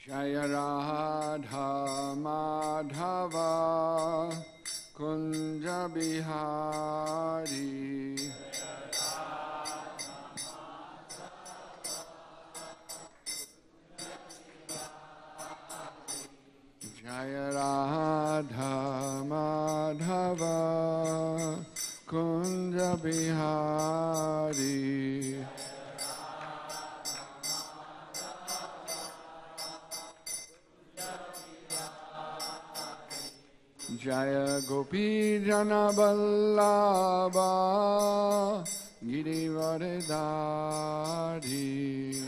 Jaya Radha Madhava Kunja Bihari Jaya Radha Madhava Kunja Bihari Jaya Gopi Jana Vallabha Girivardhari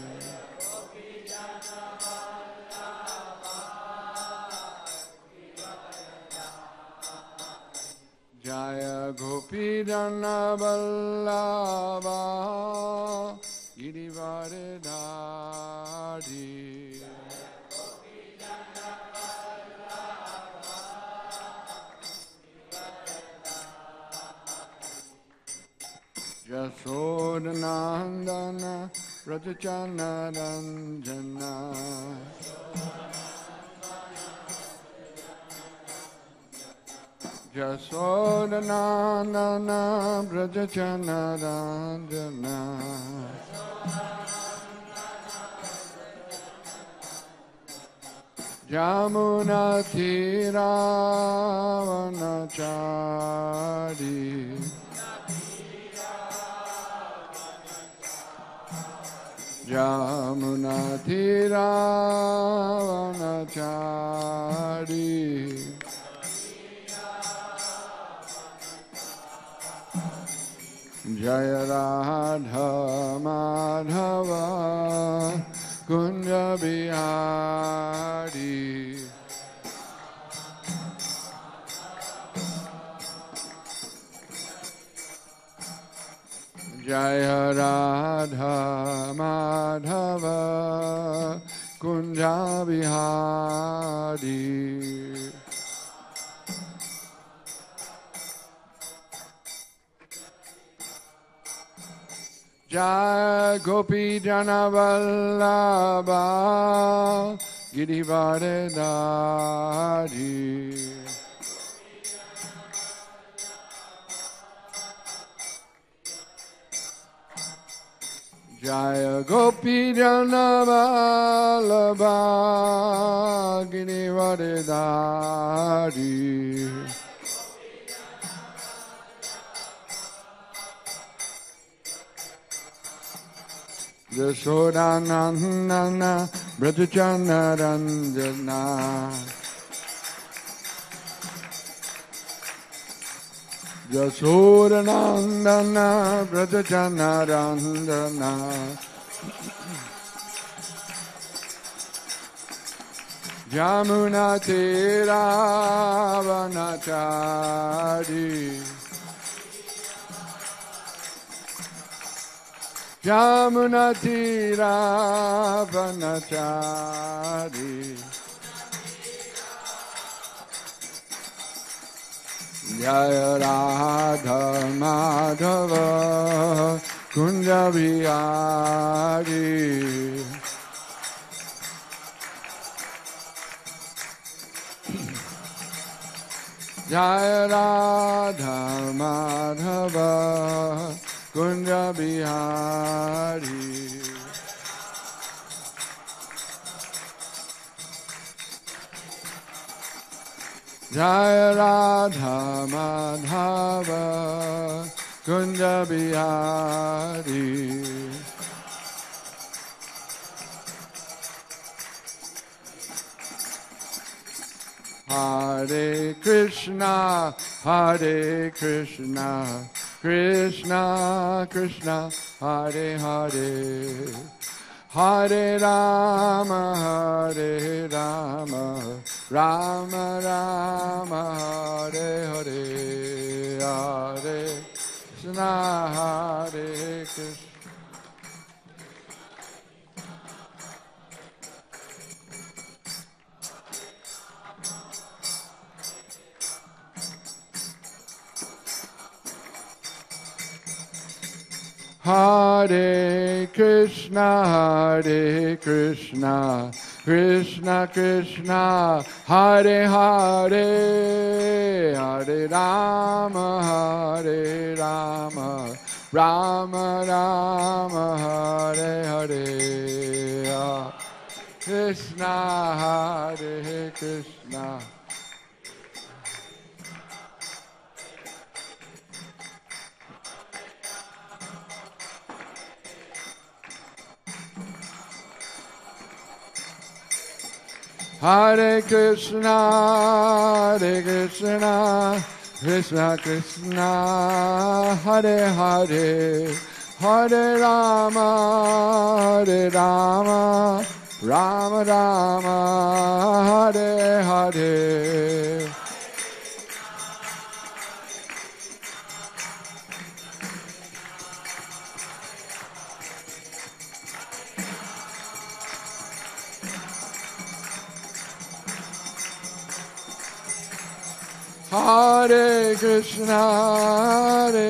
Jaya Gopi Jana Vallabha Girivardhari Yasodhanandana Rajachana Ranjana Yasodhanandana Rajachana Ranjana Jamuna Thiravanachari Jamuna Thiravanachari Jaya Radha Madhava Kunja Bihari Jaya Radha Madhava Kunja Bihari Jai Gopi Jana Vallabha Girivardhari Jaya Gopi Jana Vallabha Girivardhari Yasodhanandana Brajachana Ranjana Yasodhanandana Brajachana Ranjana Jamuna Thiravanachari Jamuna Thiravanachari Jaya Radha Madhava Kunja Bihari Jaya Radha Madhava Kunja Bihari Jaya Radha Madhava Kunja Bihari Hare Krishna Krishna Krishna Hare Hare Hare Rama Rama Rama Hare Hare Hare Krishna Hare Krishna Hare Krishna, Krishna Krishna, Hare Hare, Hare Rama, Rama Rama, Hare Hare, Krishna, Hare Krishna. Hare Krishna, Krishna Krishna, Hare Hare, Hare Rama, Rama Rama, Hare Hare. Hare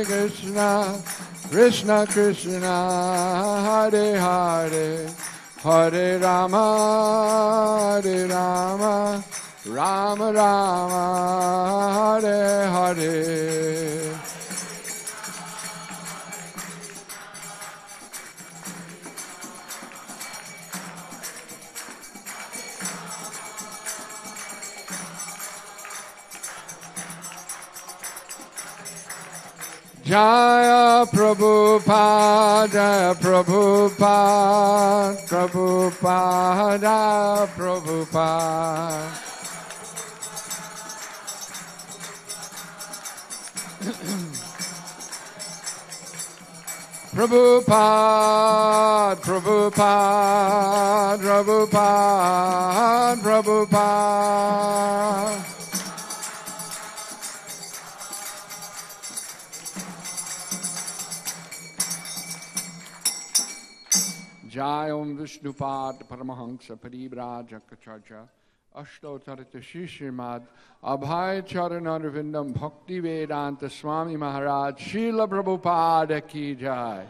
Krishna, Krishna Krishna, Hare Hare, Hare Rama, Rama Rama, Hare Hare. Jaya Prabhupada, Prabhupada, Prabhupada, Prabhupada. Prabhupada, Prabhupada, Prabhupada, Prabhupada. Jai Om Vishnupad Paramahansa Parivrajakachacha Ashtotarita Shishimad Abhay Charanarvindam Bhakti Vedanta Swami Maharaj Srila Prabhupada Ki Jai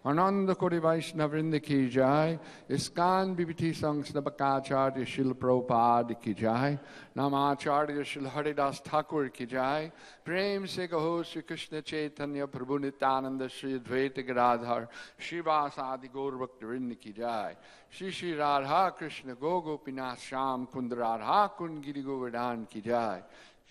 Ananda Kori Vaishnavrinda Ki Jai Iskan Bibiti Sangsnabakacharya Srila Prabhupada Ki Jai Namacharya Srila Haridas Thakur Ki Jai Prem Se Kaho Sri Krishna Chaitanya Prabhu Nityananda Sri Advaita Gadadhar Shivasadi Gaur Bhaktivinoda Ki Jai Shri Shri Radha Krishna Gopinath Sham Kund Radha Kund Giri Govardhan Ki Jai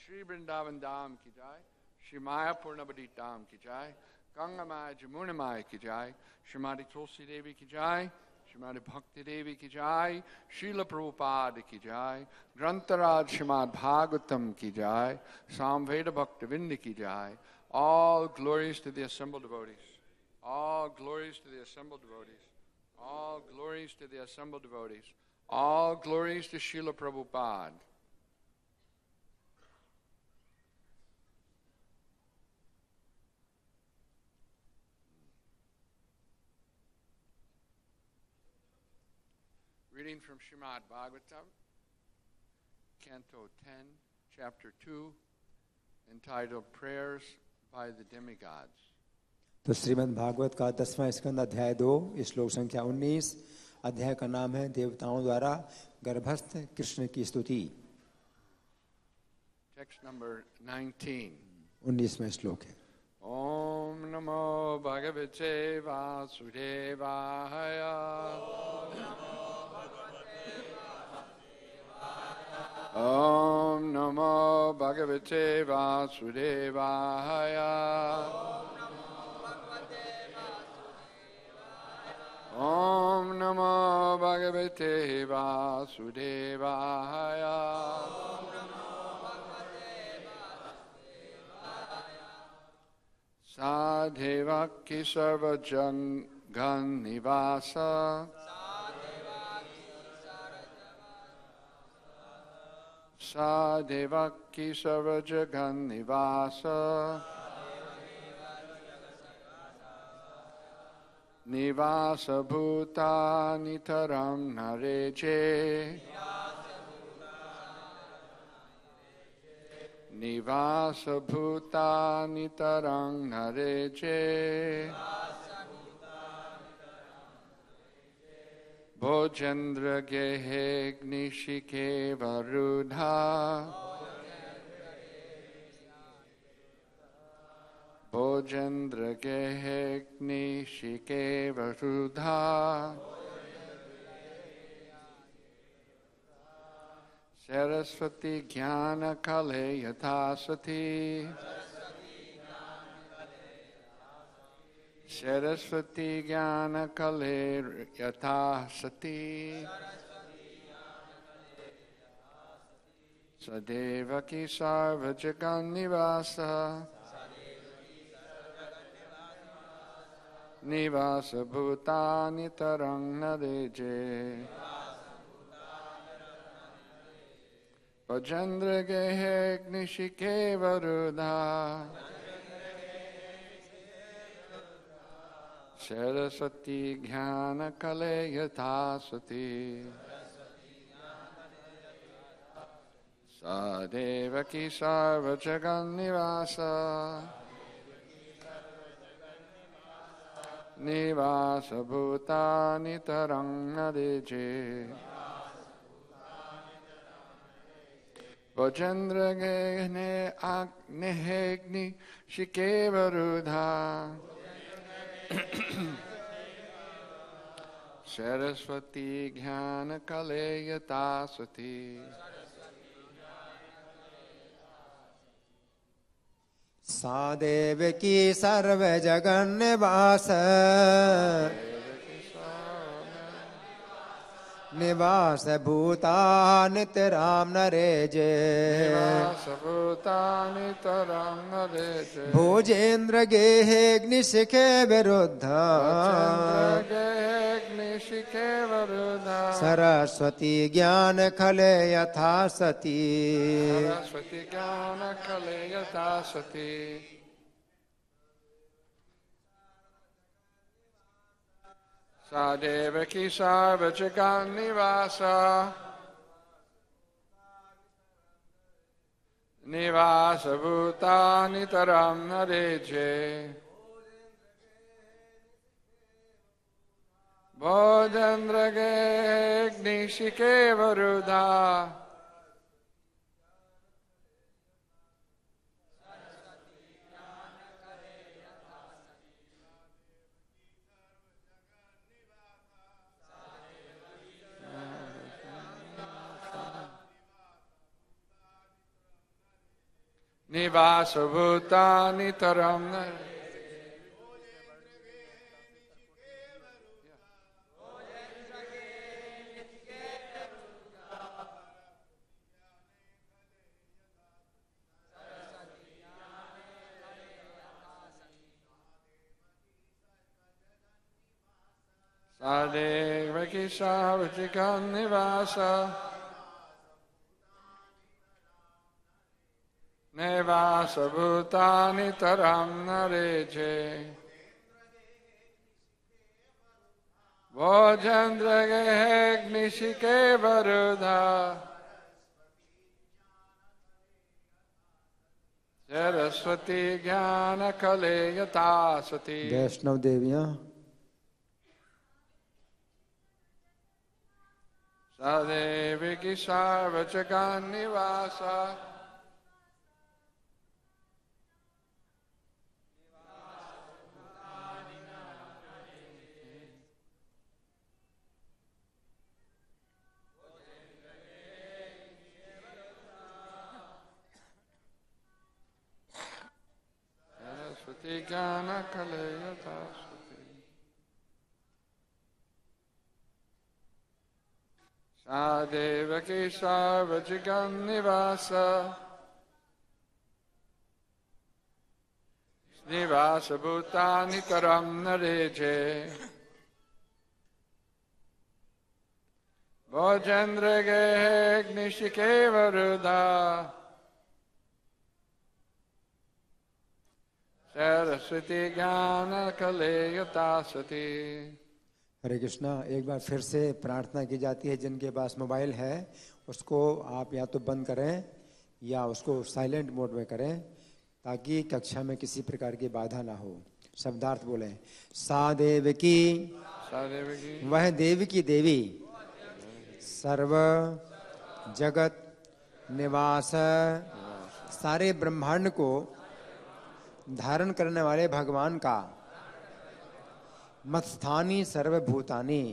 Shri Vrindavan Dham Ki Jai Shri Maya Purnavadi Dham Ki Jai Ganga Maya Jamuna Maya Ki Jai Shrimati Tulsi Devi Ki Jai Shrimati Bhakti Devi Ki Jai Srila Prabhupada Ki Jai Grantaraj Shrimad Bhagavatam Ki Jai Samveda Bhaktivinoda Ki Jai. All glories to the assembled devotees. All glories to the assembled devotees. All glories to the assembled devotees. All glories to Srila Prabhupada. Reading from Srimad Bhagavatam, Canto 10, Chapter 2, entitled Prayers by the Demigods. तो श्रीमद् भागवत का 10वां स्कंद अध्याय 2 श्लोक संख्या 19 अध्याय का नाम है देवताओं द्वारा गर्भस्थ कृष्ण की स्तुति। Text number 19. 19वां श्लोक है। Om Namo Bhagavate Vasudevaya. Om Namo Bhagavate Vasudevaya. Om Namo Bhagavate Vasudevaya. Sadevaki Sarvajan Nivasa. Sadevaki Sarvajagan Nivasa. Nivasa Bhutani Taram Nareje. Nivasa Bhutani Taram Nareje. Bhojendra गेहेग्निशिखे वरुधा Bhojendra गेहेग्निशिखे वरुधा Saraswati ज्ञान कले यथा सती सरस्वती ज्ञान कले यथा सती सदेवकी सार्वजगन्निवास निवास भूतानि तरंग नरेजे भजेन्द्र गेहेग्निशिखे वरुधा सरस्वती ज्ञान कले यथा सती सदेवकी सार्वजगन्निवास निवास भूतानि तरंग नरेजे भजेन्द्र गेहेग्निशिखे वरुधा सरस्वती ज्ञान कले यथा सती सा देवकी सर्वजगन्निवास निवास भूतानि तराम नरेजे भोजेन्द्र गेहेग्निशिखे विरुद्धा सरस्वती ज्ञान कले यथा सती सरस्वती ज्ञान कले यथा सती सा देवकी सार्वजगन्निवास निवास भूतानि तरंग नरेजे भोजेन्द्र गेहेग्निशिखे वरुधा निवास भूतानि तरंग सादेवकी सार्वजगन्निवास निवास भूतानि तरंग नरेजे भोजेन्द्र गेहेग्निशिखे वरुधा सरस्वती ज्ञान कले यथा सती वैष्णव देवियां सदेवकी सार्वजगन्निवास सरस्वती ज्ञान कले यथा सती सा देवकी सार्वजगन्निवास निवास भूतानि तरंग नरेजे भोजेन्द्र गेहेग्निशिखे वरुधा सरस्वती ज्ञान कले यथा सती। हरे कृष्णा। एक बार फिर से प्रार्थना की जाती है, जिनके पास मोबाइल है उसको आप या तो बंद करें या उसको साइलेंट मोड में करें, ताकि कक्षा में किसी प्रकार की बाधा ना हो। शब्दार्थ बोलें। सा देवकी सदेवकी वह देव की देवी सर्व जगत निवास सारे ब्रह्मांड को धारण करने वाले भगवान का मत्स्थानी सर्वभूतानि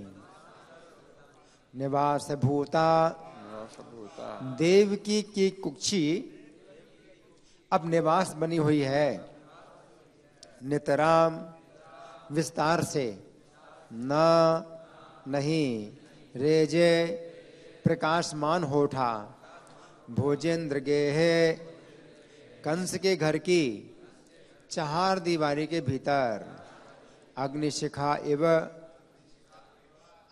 निवास भूता देवकी की कुक्षी अब निवास बनी हुई है। नितराम विस्तार से न नहीं रेजे प्रकाशमान हो उठा भोजेंद्र गेहे कंस के घर की चार दीवारी के भीतर अग्निशिखा एव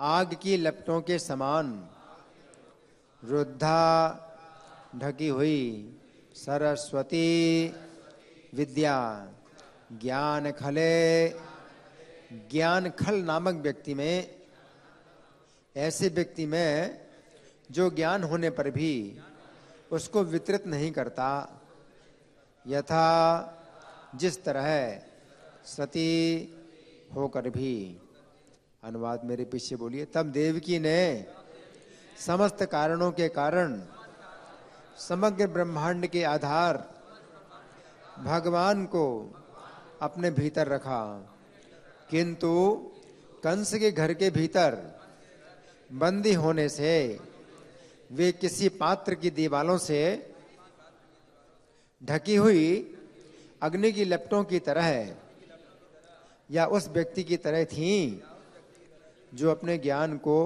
आग की लपटों के समान रुद्धा ढकी हुई सरस्वती विद्या ज्ञान खले ज्ञान खल नामक व्यक्ति में ऐसे व्यक्ति में जो ज्ञान होने पर भी उसको वितरित नहीं करता यथा जिस तरह सती होकर भी। अनुवाद मेरे पीछे बोलिए। तब देवकी ने समस्त कारणों के कारण समग्र ब्रह्मांड के आधार भगवान को अपने भीतर रखा, किंतु कंस के घर के भीतर बंदी होने से वे किसी पात्र की दीवालों से ढकी हुई अग्नि की लपटों की तरह या उस व्यक्ति की तरह थीं जो अपने ज्ञान को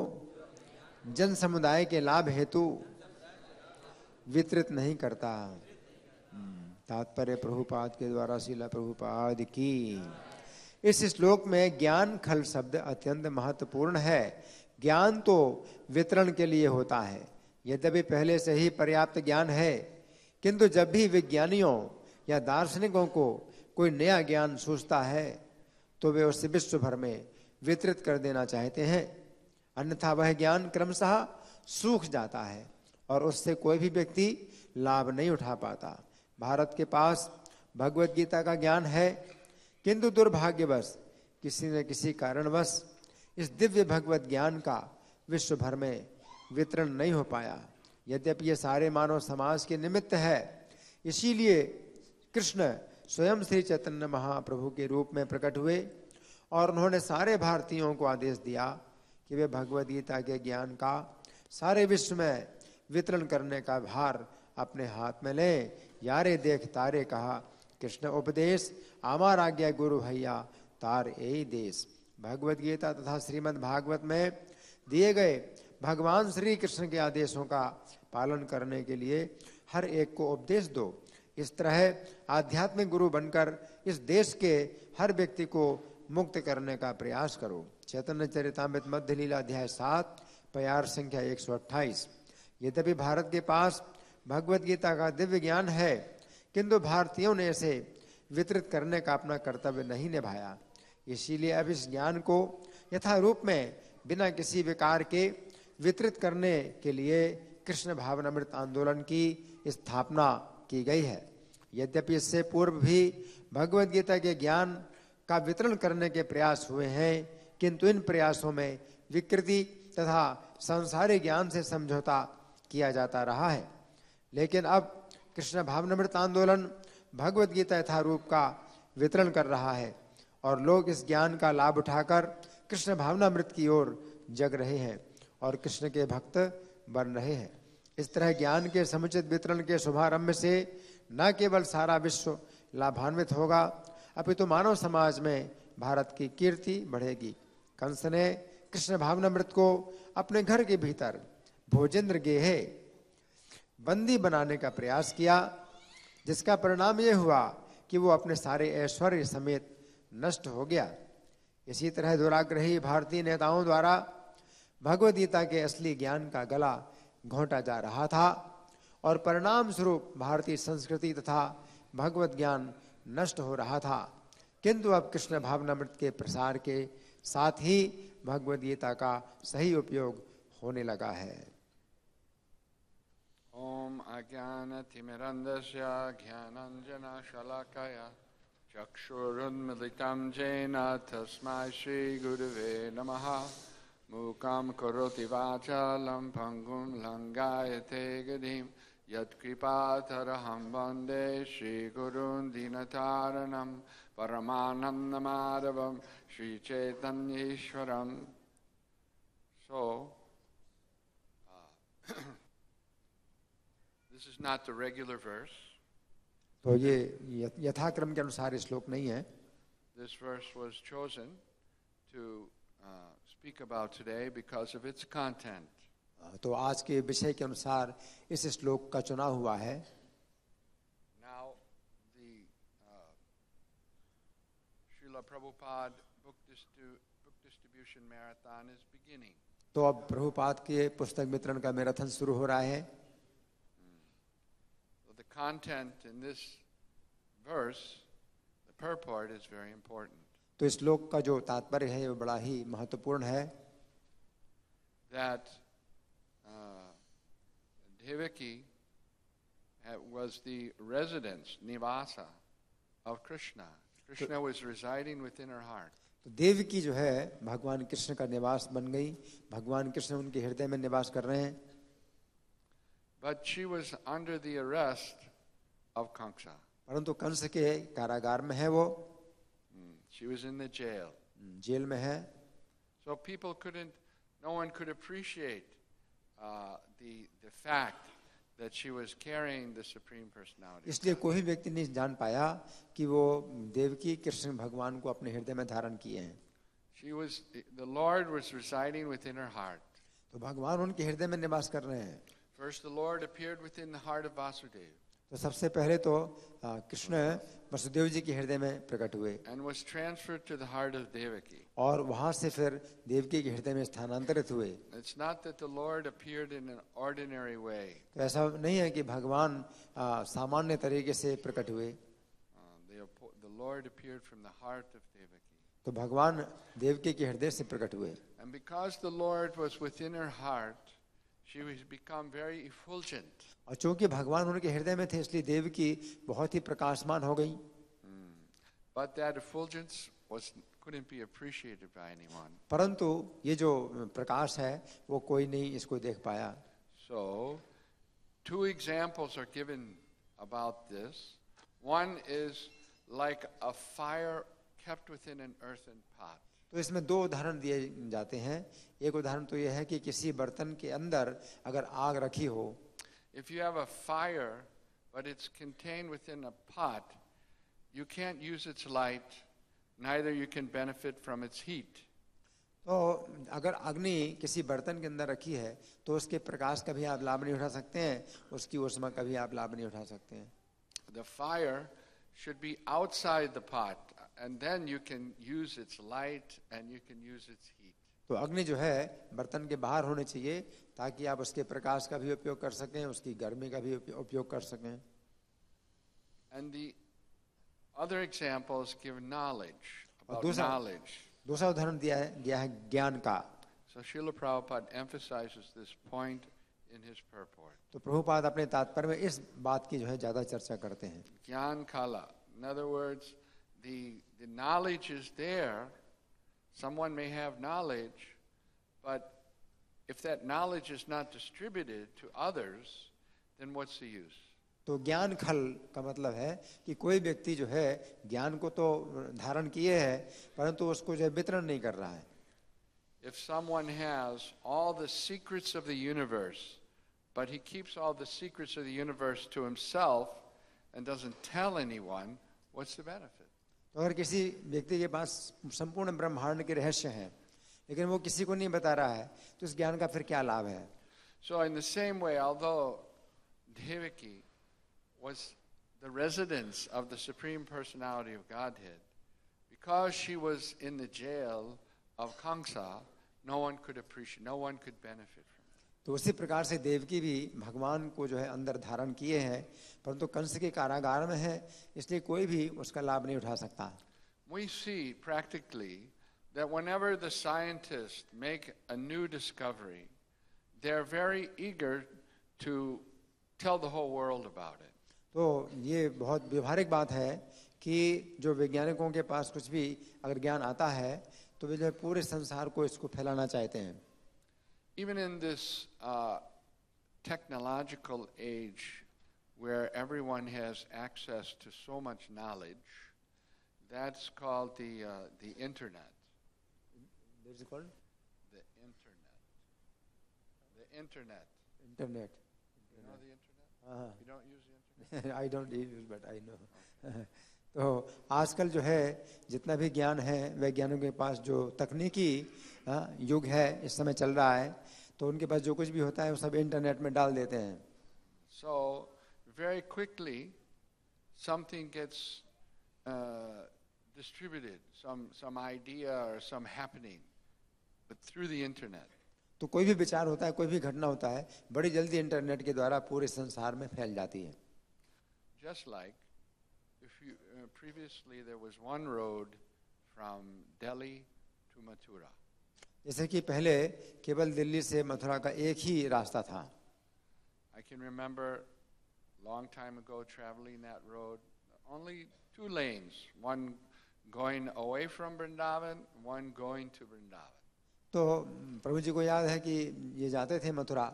जन समुदाय के लाभ हेतु वितरित नहीं करता। तात्पर्य प्रभुपाद के द्वारा श्रील प्रभुपाद की। इस श्लोक में ज्ञान खल शब्द अत्यंत महत्वपूर्ण है। ज्ञान तो वितरण के लिए होता है, यद्यपि पहले से ही पर्याप्त ज्ञान है, किंतु जब भी विज्ञानियों या दार्शनिकों को कोई नया ज्ञान सूझता है तो वे उसे विश्व भर में वितरित कर देना चाहते हैं, अन्यथा वह ज्ञान क्रमशः सूख जाता है और उससे कोई भी व्यक्ति लाभ नहीं उठा पाता। भारत के पास भगवत गीता का ज्ञान है, किंतु दुर्भाग्यवश किसी न किसी कारणवश इस दिव्य भगवत ज्ञान का विश्व भर में वितरण नहीं हो पाया। यद्यपि ये सारे मानव समाज के निमित्त है, इसीलिए कृष्ण स्वयं श्री चैतन्य महाप्रभु के रूप में प्रकट हुए और उन्होंने सारे भारतीयों को आदेश दिया कि वे भगवद गीता के ज्ञान का सारे विश्व में वितरण करने का भार अपने हाथ में लें। यारे देख तारे कहा कृष्ण उपदेश, आमार आज्ञा गुरु भैया तार यही देश। भगवद गीता तथा श्रीमद् भागवत में दिए गए भगवान श्री कृष्ण के आदेशों का पालन करने के लिए हर एक को उपदेश दो। इस तरह आध्यात्मिक गुरु बनकर इस देश के हर व्यक्ति को मुक्त करने का प्रयास करो। चैतन्य चरितामृत मध्य लीला अध्याय 7 प्यार संख्या 128। यद्यपि भारत के पास भगवत गीता का दिव्य ज्ञान है, किंतु भारतीयों ने इसे वितरित करने का अपना कर्तव्य नहीं निभाया। इसीलिए अब इस ज्ञान को यथारूप में बिना किसी विकार के वितरित करने के लिए कृष्ण भावनामृत आंदोलन की स्थापना की गई है। यद्यपि इससे पूर्व भी भगवद गीता के ज्ञान का वितरण करने के प्रयास हुए हैं, किंतु इन प्रयासों में विकृति तथा संसारी ज्ञान से समझौता किया जाता रहा है। लेकिन अब कृष्ण भावनामृत आंदोलन भगवद गीता यथारूप का वितरण कर रहा है और लोग इस ज्ञान का लाभ उठाकर कृष्ण भावनामृत की ओर जग रहे हैं और कृष्ण के भक्त बन रहे हैं। इस तरह ज्ञान के समुचित वितरण के शुभारंभ से न केवल सारा विश्व लाभान्वित होगा, अपितु मानव समाज में भारत की कीर्ति बढ़ेगी। कंस ने कृष्ण भावनामृत को अपने घर के भीतर भोजेंद्र गेहे बंदी बनाने का प्रयास किया, जिसका परिणाम यह हुआ कि वो अपने सारे ऐश्वर्य समेत नष्ट हो गया। इसी तरह दुराग्रही भारतीय नेताओं द्वारा भगवद गीता के असली ज्ञान का गला घोंटा जा रहा था और परिणाम स्वरूप भारतीय संस्कृति तथा भगवत ज्ञान नष्ट हो रहा था। किंतु अब कृष्ण भावनामृत के प्रसार के साथ ही भगवद गीता का सही उपयोग होने लगा है। ओम अज्ञानतिमिरन्धस्य ज्ञानाञ्जनशलाकया Chakshurunmilitam jena tasmai Shri Gurave Namaha. Mukam karoti vachalam pangum langayate gadim. Yat kripataraham bande Shri Gurun dinataranam. Paramanandamadavam Shri Chaitanyeshwaram. So, this is not the regular verse. तो ये यथाक्रम के अनुसार श्लोक नहीं है. This verse was chosen to speak about today because of its content. तो आज के विषय के अनुसार इस श्लोक का चुनाव हुआ है. Now, the Srila Prabhupada book distribution marathon is beginning. तो अब प्रभुपाद के पुस्तक वितरण का मैराथन शुरू हो रहा है. The content in this verse, the purport, is very important. तो इस श्लोक का जो तात्पर्य है वो बड़ा ही महत्वपूर्ण है. That Devaki was the residence, nivasa, of Krishna. Krishna was residing within her heart. तो देवकी जो है भगवान कृष्ण का निवास बन गई. भगवान कृष्ण उनके हृदय में निवास कर रहे हैं. But she was under the arrest of Kamsa. परंतु कंस के कारागार में है वो. She was in the jail. Jail में है. So no one could appreciate the fact that she was carrying the Supreme Personality. इसलिए कोई व्यक्ति नहीं जान पाया कि वो देवकी कृष्ण भगवान को अपने हृदय में धारण किए हैं. The Lord was residing within her heart. तो भगवान उनके हृदय में निवास कर रहे हैं. First, the Lord appeared within the heart of Vasudeva. तो सबसे पहले तो कृष्ण वसुदेव जी के हृदय में प्रकट हुए. And was transferred to the heart of Devaki. और वहां से फिर देवकी के हृदय में स्थानांतरित हुए. It's not that the Lord appeared in an ordinary way. तो ऐसा नहीं है कि भगवान सामान्य तरीके से प्रकट हुए. The Lord appeared from the heart of Devaki. तो भगवान देवकी के हृदय से प्रकट हुए. And because the Lord was within her heart, she was become very effulgent. और चूंकि भगवान उनके हृदय में थे इसलिए देवकी बहुत ही प्रकाशमान हो गई. But that effulgence couldn't be appreciated by anyone. परंतु ये जो प्रकाश है वो कोई नहीं इसको देख पाया. So, two examples are given about this. One is like a fire kept within an earthen pot. तो इसमें दो उदाहरण दिए जाते हैं. एक उदाहरण तो यह है कि किसी बर्तन के अंदर अगर आग रखी हो. If you have a fire, but it's contained within a pot, you can't use its light, neither you can benefit from its heat. तो अगर अग्नि किसी बर्तन के अंदर रखी है तो उसके प्रकाश का भी आप लाभ नहीं उठा सकते हैं, उसकी ऊष्मा का भी आप लाभ नहीं उठा सकते हैं. The fire should be outside the pot, and then you can use its light and you can use its heat. तो अग्नि जो है बर्तन के बाहर होने चाहिए ताकि आप उसके प्रकाश का भी उपयोग कर सकें, उसकी गर्मी का भी उपयोग कर सकें. And the other examples give knowledge, about knowledge. दूसरा उदाहरण दिया है ज्ञान का. So Srila Prabhupada emphasizes this point in his purport. तो प्रभुपाद अपने तात्पर्य में इस बात की जो है ज्यादा चर्चा करते हैं. Gyan kala. In other words, the knowledge is there. Someone may have knowledge, but if that knowledge is not distributed to others, then what's the use? तो ज्ञान खल का मतलब है कि कोई व्यक्ति जो है ज्ञान को तो धारण किए है परंतु उसको जो है वितरण नहीं कर रहा है. If someone has all the secrets of the universe, but he keeps all the secrets of the universe to himself and doesn't tell anyone, what's the benefit? तो अगर किसी व्यक्ति के पास संपूर्ण ब्रह्मांड के रहस्य हैं लेकिन वो किसी को नहीं बता रहा है तो इस ज्ञान का फिर क्या लाभ है. So in the same way, although Devaki was the residence of the Supreme Personality of Godhead, because she was in the jail of Kamsa, no one could appreciate, no one could benefit from it. तो उसी प्रकार से देवकी भी भगवान को जो है अंदर धारण किए हैं परंतु कंस के कारागार में है इसलिए कोई भी उसका लाभ नहीं उठा सकता. We see practically that whenever the scientists make a new discovery, they're very eager to tell the whole world about it. तो ये बहुत व्यवहारिक बात है कि जो वैज्ञानिकों के पास कुछ भी अगर ज्ञान आता है तो वे जो है पूरे संसार को इसको फैलाना चाहते हैं। Even in this technological age where everyone has access to so much knowledge, that's called the internet. What is it called? The internet. The internet. Internet. You know the internet? You don't use the internet? I don't use, but I know. तो आजकल जो है जितना भी ज्ञान है वैज्ञानिकों के पास जो तकनीकी युग है इस समय चल रहा है तो उनके पास जो कुछ भी होता है वो सब इंटरनेट में डाल देते हैं। So very quickly something gets distributed, some idea or some happening, but through the internet. तो कोई भी विचार होता है, कोई भी घटना होता है, बड़ी जल्दी इंटरनेट के द्वारा पूरे संसार में फैल जाती है। Just like if you previously there was one road from Delhi to Mathura. जैसे कि पहले केवल दिल्ली से मथुरा का एक ही रास्ता था। I can remember long time ago traveling that road, only two lanes, one going away from Vrindavan, one going to Vrindavan. तो प्रभु जी को याद है कि ये जाते थे मथुरा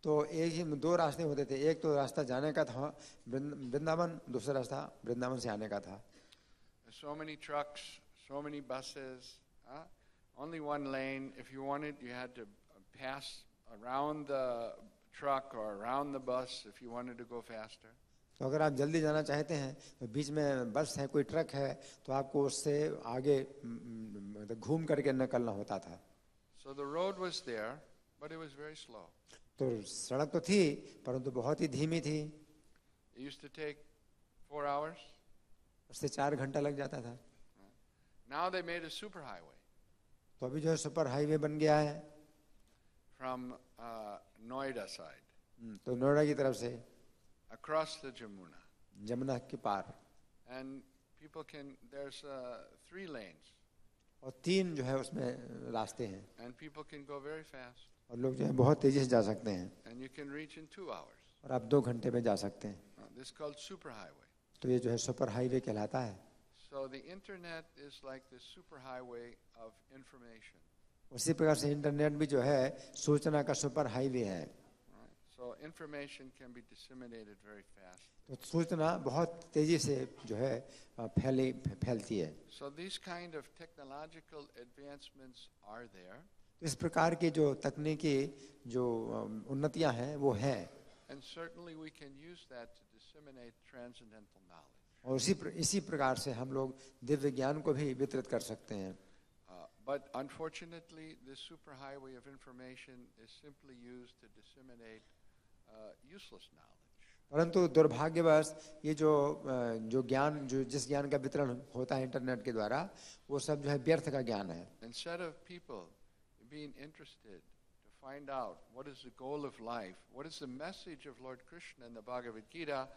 तो एक ही दो रास्ते होते थे, एक तो रास्ता जाने का था वृंदावन, दूसरा रास्ता वृंदावन से आने का था। So many trucks, so many buses, only one lane. If you wanted, you had to pass around the truck or around the bus if you wanted to go faster. तो अगर आप जल्दी जाना चाहते हैं तो बीच में बस है, कोई ट्रक है तो आपको उससे आगे घूम करके निकलना होता था। So the road was there, but it was very slow. तो सड़क तो थी परंतु बहुत ही धीमी थी। It used to take 4 hours. उससे 4 घंटा लग जाता था। Now they made a super highway. तो अभी जो है सुपर हाईवे बन गया है। From Noida side. तो नोएडा की तरफ से across the Jamuna. जमुना के पार। And people can, there's 3 lanes. और 3 जो है उसमें रास्ते हैं। And people can go very fast. और लोग जो है बहुत तेजी से जा सकते हैं। And you can reach in 2 hours. और आप 2 घंटे में जा सकते हैं। This is called super highway. तो ये जो है सुपर हाईवे कहलाता है। So the internet is like the super highway of information. उसी प्रकार से इंटरनेट भी जो है सूचना का सुपर हाईवे है। So information can be disseminated very fast. तो सूचना बहुत तेजी से जो है फैलती है। So these kind of technological advancements are there. तो इस प्रकार की जो तकनीकी जो उन्नतियां हैं वो हैं। And certainly we can use that to disseminate transcendental knowledge. और इसी प्रकार से हम लोग दिव्य ज्ञान को भी वितरित कर सकते हैं। But unfortunately, this superhighway of information is simply used to disseminate useless knowledge. परंतु दुर्भाग्यवश ये जो ज्ञान जिस ज्ञान का वितरण होता है इंटरनेट के द्वारा वो सब जो है व्यर्थ का ज्ञान है। Instead of people being interested to find out what is the goal of life, what is the message of Lord Krishna in the Bhagavad Gita,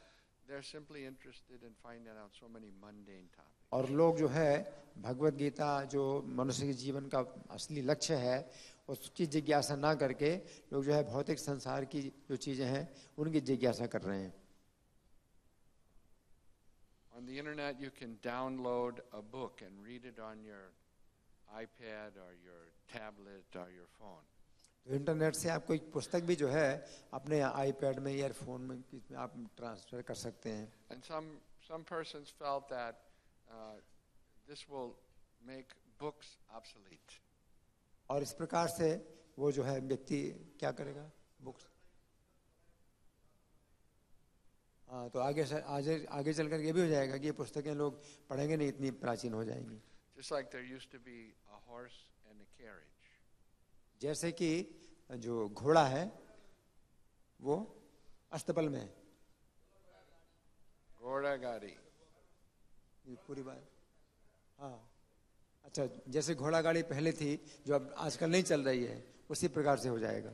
they're simply interested in finding out so many mundane topics. और लोग जो है भगवत गीता जो मनुष्य के जीवन का असली लक्ष्य है उसकी जिज्ञासा ना करके लोग जो है भौतिक संसार की जो चीजें हैं उनकी जिज्ञासा कर रहे हैं। On the internet you can download a book and read it on your iPad or your tablet or your phone. तो इंटरनेट से आप कोई पुस्तक भी जो है अपने आईपैड में या फोन में आप ट्रांसफर कर सकते हैं। And some persons felt that this will make books obsolete. और इस प्रकार से वो जो है व्यक्ति क्या करेगा बुक्स तो आगे चल कर ये भी हो जाएगा कि ये पुस्तकें लोग पढ़ेंगे नहीं, इतनी प्राचीन हो जाएंगी। Just like there used to be a horse and a carriage. जैसे कि जो घोड़ा है वो अस्तबल में है। घोड़ा गाड़ी। पूरी बात हाँ अच्छा, जैसे घोड़ा गाड़ी पहले थी जो अब आजकल नहीं चल रही है उसी प्रकार से हो जाएगा।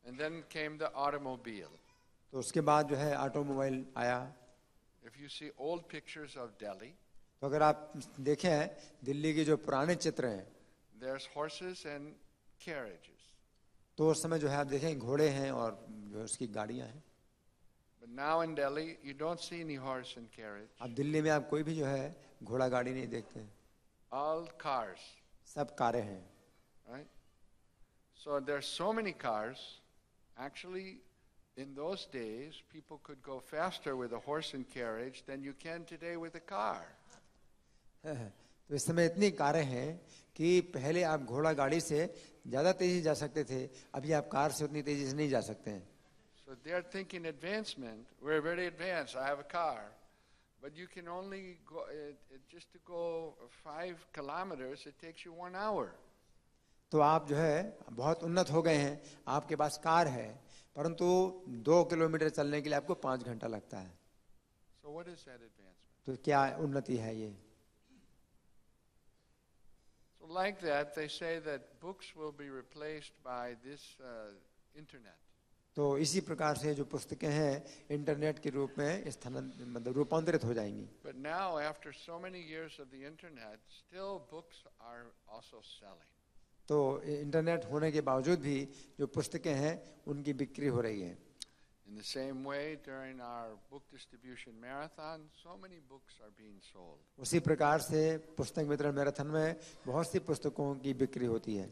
And then came the automobile. तो उसके बाद जो है ऑटोमोबाइल आया। If you see old pictures of Delhi, तो अगर आप देखें हैं दिल्ली के जो पुराने चित्र हैं there's horses and carriages. तो उस समय जो है आप देखें घोड़े हैं और जो उसकी गाड़ियां हैं। But now in Delhi, you don't see any horse and carriage. अब दिल्ली में आप कोई भी जो है घोड़ा गाड़ी नहीं देखते, All cars, सब कारें हैं. right? So there's so many cars. Actually, in those days, people could go faster with a horse and carriage than you can today with a car. तो इस समय इतनी कारें हैं कि पहले आप घोड़ा गाड़ी से ज्यादा तेजी जा सकते थे, अभी आप कार से उतनी तेजी से नहीं जा सकते हैं. So they're thinking advancement. We're very advanced. I have a car. But you can only go, just to go 5 kilometers, it takes you 1 hour. तो आप जो है बहुत उन्नत हो गए हैं, आपके पास कार है, परंतु 2 किलोमीटर चलने के लिए आपको 5 घंटा लगता है. So what is that advancement? तो क्या उन्नति है ये? So like that, they say that books will be replaced by this internet. तो इसी प्रकार से जो पुस्तकें हैं इंटरनेट के रूप में मतलब रूपांतरित हो जाएंगी. But now, after so many years of the internet, still books are also selling. तो इंटरनेट होने के बावजूद भी जो पुस्तकें हैं उनकी बिक्री हो रही है. In the same way, during our book distribution marathon, so many books are being sold. उसी प्रकार से पुस्तक वितरण मैराथन में बहुत सी पुस्तकों की बिक्री होती है.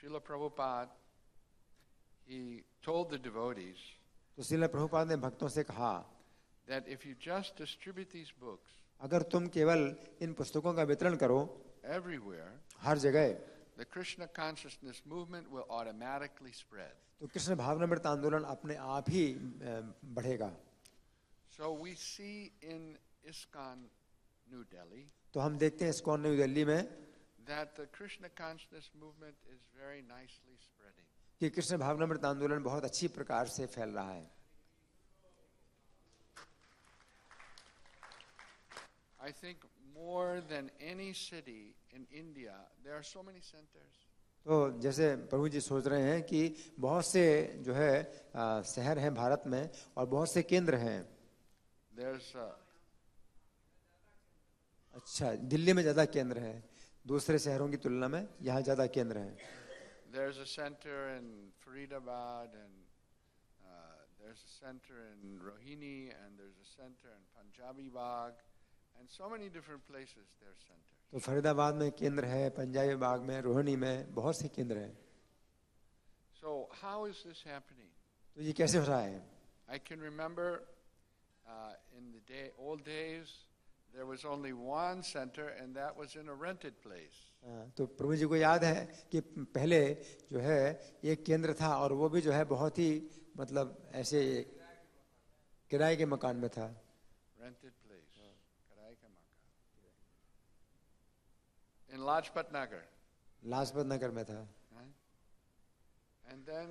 Srila Prabhupada, he told the devotees तो श्रील प्रभुपाद ने भक्तों से कहा that if you just distribute these books अगर तुम केवल इन पुस्तकों का वितरण करो everywhere, हर जगह, the Krishna consciousness movement will automatically spread. तो कृष्ण भावनामृत आंदोलन अपने आप ही बढ़ेगा. So we see in ISKCON New Delhi तो हम देखते हैं इस्कॉन न्यू दिल्ली में that the Krishna consciousness movement is very nicely spreading. कि कृष्ण भावनामृत आंदोलन बहुत अच्छी प्रकार से फैल रहा है. I think more than any city in India, there are so many centers. तो जैसे प्रभु जी सोच रहे हैं कि बहुत से जो है शहर हैं भारत में और बहुत से केंद्र हैं. There's अच्छा, दिल्ली में ज्यादा केंद्र हैं, दूसरे शहरों की तुलना में यहाँ ज्यादा केंद्र हैं. there's a center in Faridabad, and there's a center in Rohini, and there's a center in Punjabi Bagh, and so many different places there are centers. तो फरीदाबाद में केंद्र है, पंजाबी बाग में, रोहिणी में बहुत से केंद्र हैं. So how is this happening? तो ये कैसे हो रहा है? I can remember in the old days, there was only one center, and that was in a rented place. तो प्रभु जी को याद है कि पहले जो है एक केंद्र था और वो भी जो है बहुत ही मतलब ऐसे किराए के मकान में था. Rented place. किराए का मकान. In Lajpat Nagar. Lajpat Nagar में था. Right? And then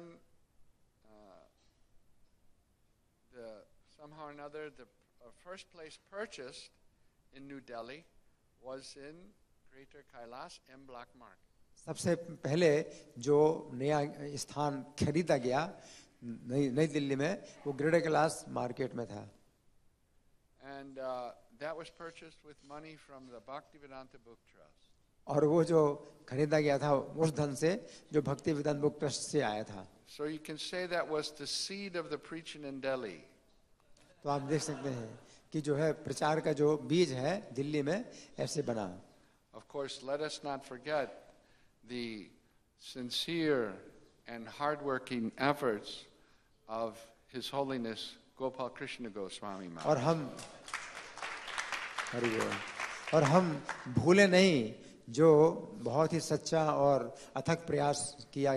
somehow or another, the first place purchased in New Delhi was in Greater Kailash M Block Market. सबसे पहले जो नया स्थान खरीदा गया नई दिल्ली में वो ग्रेटर कैलाश मार्केट में था. And that was purchased with money from the Bhaktivedanta Book Trust. और वो जो खरीदा गया था उस धन से जो भक्ति वेदांत बुक ट्रस्ट से आया था. So you can say that was the seed of the preaching in Delhi. तो आप देख सकते हैं कि जो है प्रचार का जो बीज है दिल्ली में ऐसे बना. Of course, let us not forget the sincere and hardworking efforts of His Holiness Gopal Krishna Goswami Maharaj. और हम भूले नहीं जो बहुत ही सच्चा और अथक प्रयास किया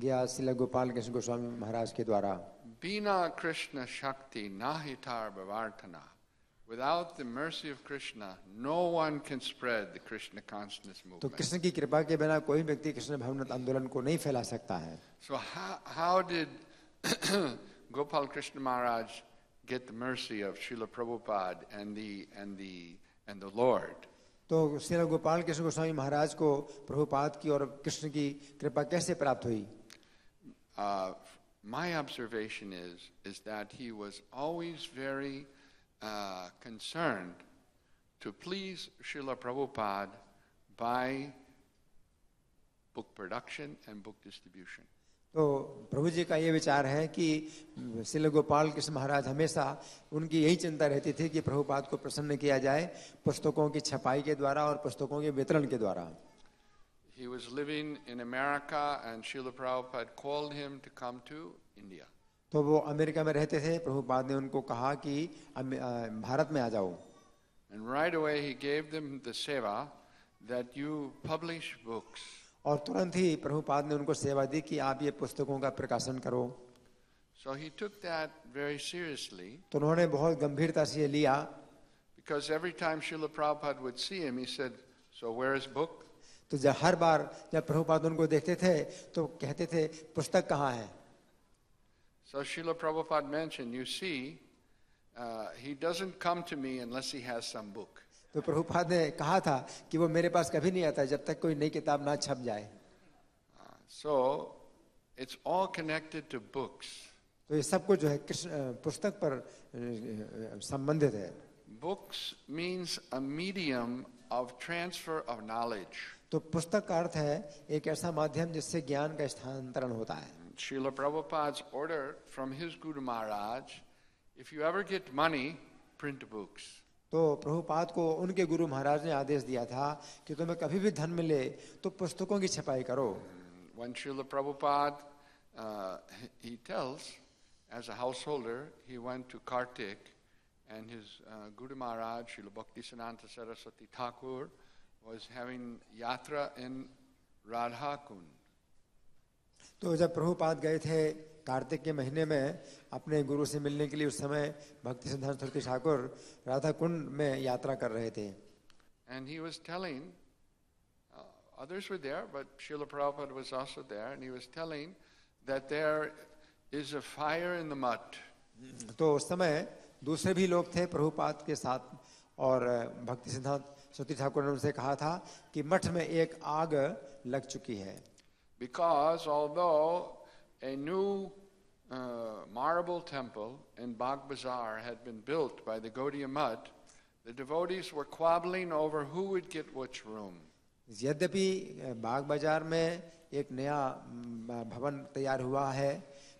गया श्रील गोपाल कृष्ण गोस्वामी महाराज के द्वारा. Bina Krishna Shakti Nahitar Bhavartana. Without the mercy of Krishna, no one can spread the Krishna consciousness तो movement. कृष्ण की कृपा के बिना कोई व्यक्ति कृष्ण भावनामृत आंदोलन को नहीं फैला सकता है. So how did Gopal Krishna Maharaj get the mercy of Srila Prabhupada and the Lord? तो श्रील गोपाल कृष्ण गोस्वामी महाराज को प्रभुपाद की और कृष्ण की कृपा कैसे प्राप्त हुई? My observation is that he was always very concerned to please Srila Prabhupada by book production and book distribution. तो प्रभु जी का ये विचार है कि श्रील गोपाल कृष्ण महाराज हमेशा उनकी यही चिंता रहती थी कि प्रभुपाद को प्रसन्न किया जाए पुस्तकों की छपाई के द्वारा और पुस्तकों के वितरण के द्वारा। He was living in America and Srila Prabhupada called him to come to India. तो वो अमेरिका में रहते थे, प्रभुपाद ने उनको कहा कि भारत में आ जाओ। And right away he gave them the seva that you publish books. और तुरंत ही प्रभुपाद ने उनको सेवा दी कि आप ये पुस्तकों का प्रकाशन करो। So he took that very seriously. तो उन्होंने बहुत गंभीरता से ये लिया। Because every time Srila Prabhupada would see him, he said, "So where is book?" तो जब हर बार जब प्रभुपाद उनको देखते थे तो कहते थे पुस्तक कहाँ है। So Srila Prabhupada mentioned, you see, he doesn't come to me unless he has some book. तो प्रभुपाद ने कहा था कि वो मेरे पास कभी नहीं आता जब तक कोई नई किताब ना छप जाए। So it's all connected to books. तो ये सब कुछ जो है कृष्ण पुस्तक पर संबंधित है। Books means a medium of transfer of knowledge. तो पुस्तक का अर्थ है एक ऐसा माध्यम जिससे ज्ञान का स्थानांतरण होता है। Srila Prabhupada's order from his Guru Maharaj, if you ever get money, print books. तो प्रभुपाद को उनके गुरु महाराज ने आदेश दिया था कि तुम्हें कभी भी धन मिले तो पुस्तकों की छपाई करो। When Srila Prabhupada, he tells, as a householder, he went to Kartik and his Guru Maharaj, Srila Bhaktisiddhanta Saraswati Thakur, was having yatra in Radha Kund. तो जब प्रभुपाद गए थे कार्तिक के महीने में अपने गुरु से मिलने के लिए, उस समय भक्ति सिद्धांत सरस्वती ठाकुर राधा कुंड में यात्रा कर रहे थे। And he was telling, others were there, but Srila Prabhupada was also there, and he was telling that there is a fire in the mud. तो उस समय दूसरे भी लोग थे प्रभुपाद के साथ और भक्ति सिद्धांत सरस्वती ठाकुर ने उनसे कहा था कि मठ में एक आग लग चुकी है। Because although a new marble temple in Bagh Bazaar had been built by the Gaudiya Mutt, the devotees were quabbling over who would get which room. यद्यपि बाग बाजार में एक नया भवन तैयार हुआ है,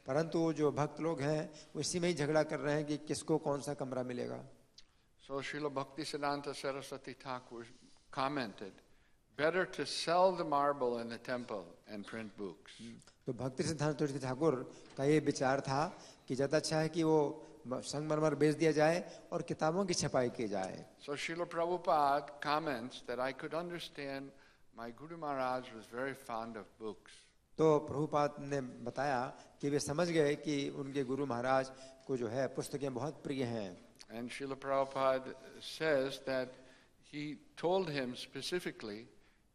परंतु जो भक्त लोग हैं उसी में ही झगड़ा कर रहे हैं कि किसको कौन सा कमरा मिलेगा। So Srila Bhaktisiddhanta Saraswati Thakur commented, better to sell the marble in the temple and print books. तो भक्ति सिद्धांत सरस्वती ठाकुर का ये विचार था कि ज्यादा अच्छा है कि वो संगमरमर बेच दिया जाए और किताबों की छपाई की जाए। So Srila Prabhupada comments that I could understand my Guru Maharaj was very fond of books. तो प्रभुपाद ने बताया कि वे समझ गए कि उनके गुरु महाराज को जो है पुस्तकें बहुत प्रिय हैं। And Srila Prabhupada says that he told him specifically,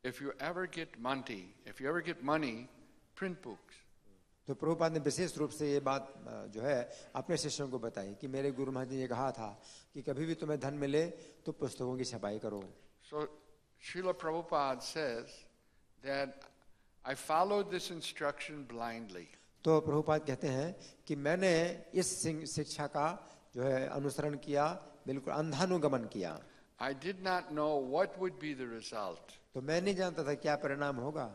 if you ever get money, print books. तो प्रभुपाद ने विशेष रूप से ये बात जो है अपने शिष्यों को बताई कि मेरे गुरु महाराज ने ये कहा था कि कभी भी तुम्हें धन मिले तो पुस्तकों की छपाई करो। So Srila Prabhupada says that I followed this instruction blindly. तो प्रभुपाद कहते हैं कि मैंने इस शिक्षा का जो है अनुसरण किया, बिल्कुल अंधानुगमन किया। I did not know what would be the result. तो मैं नहीं जानता था क्या परिणाम होगा।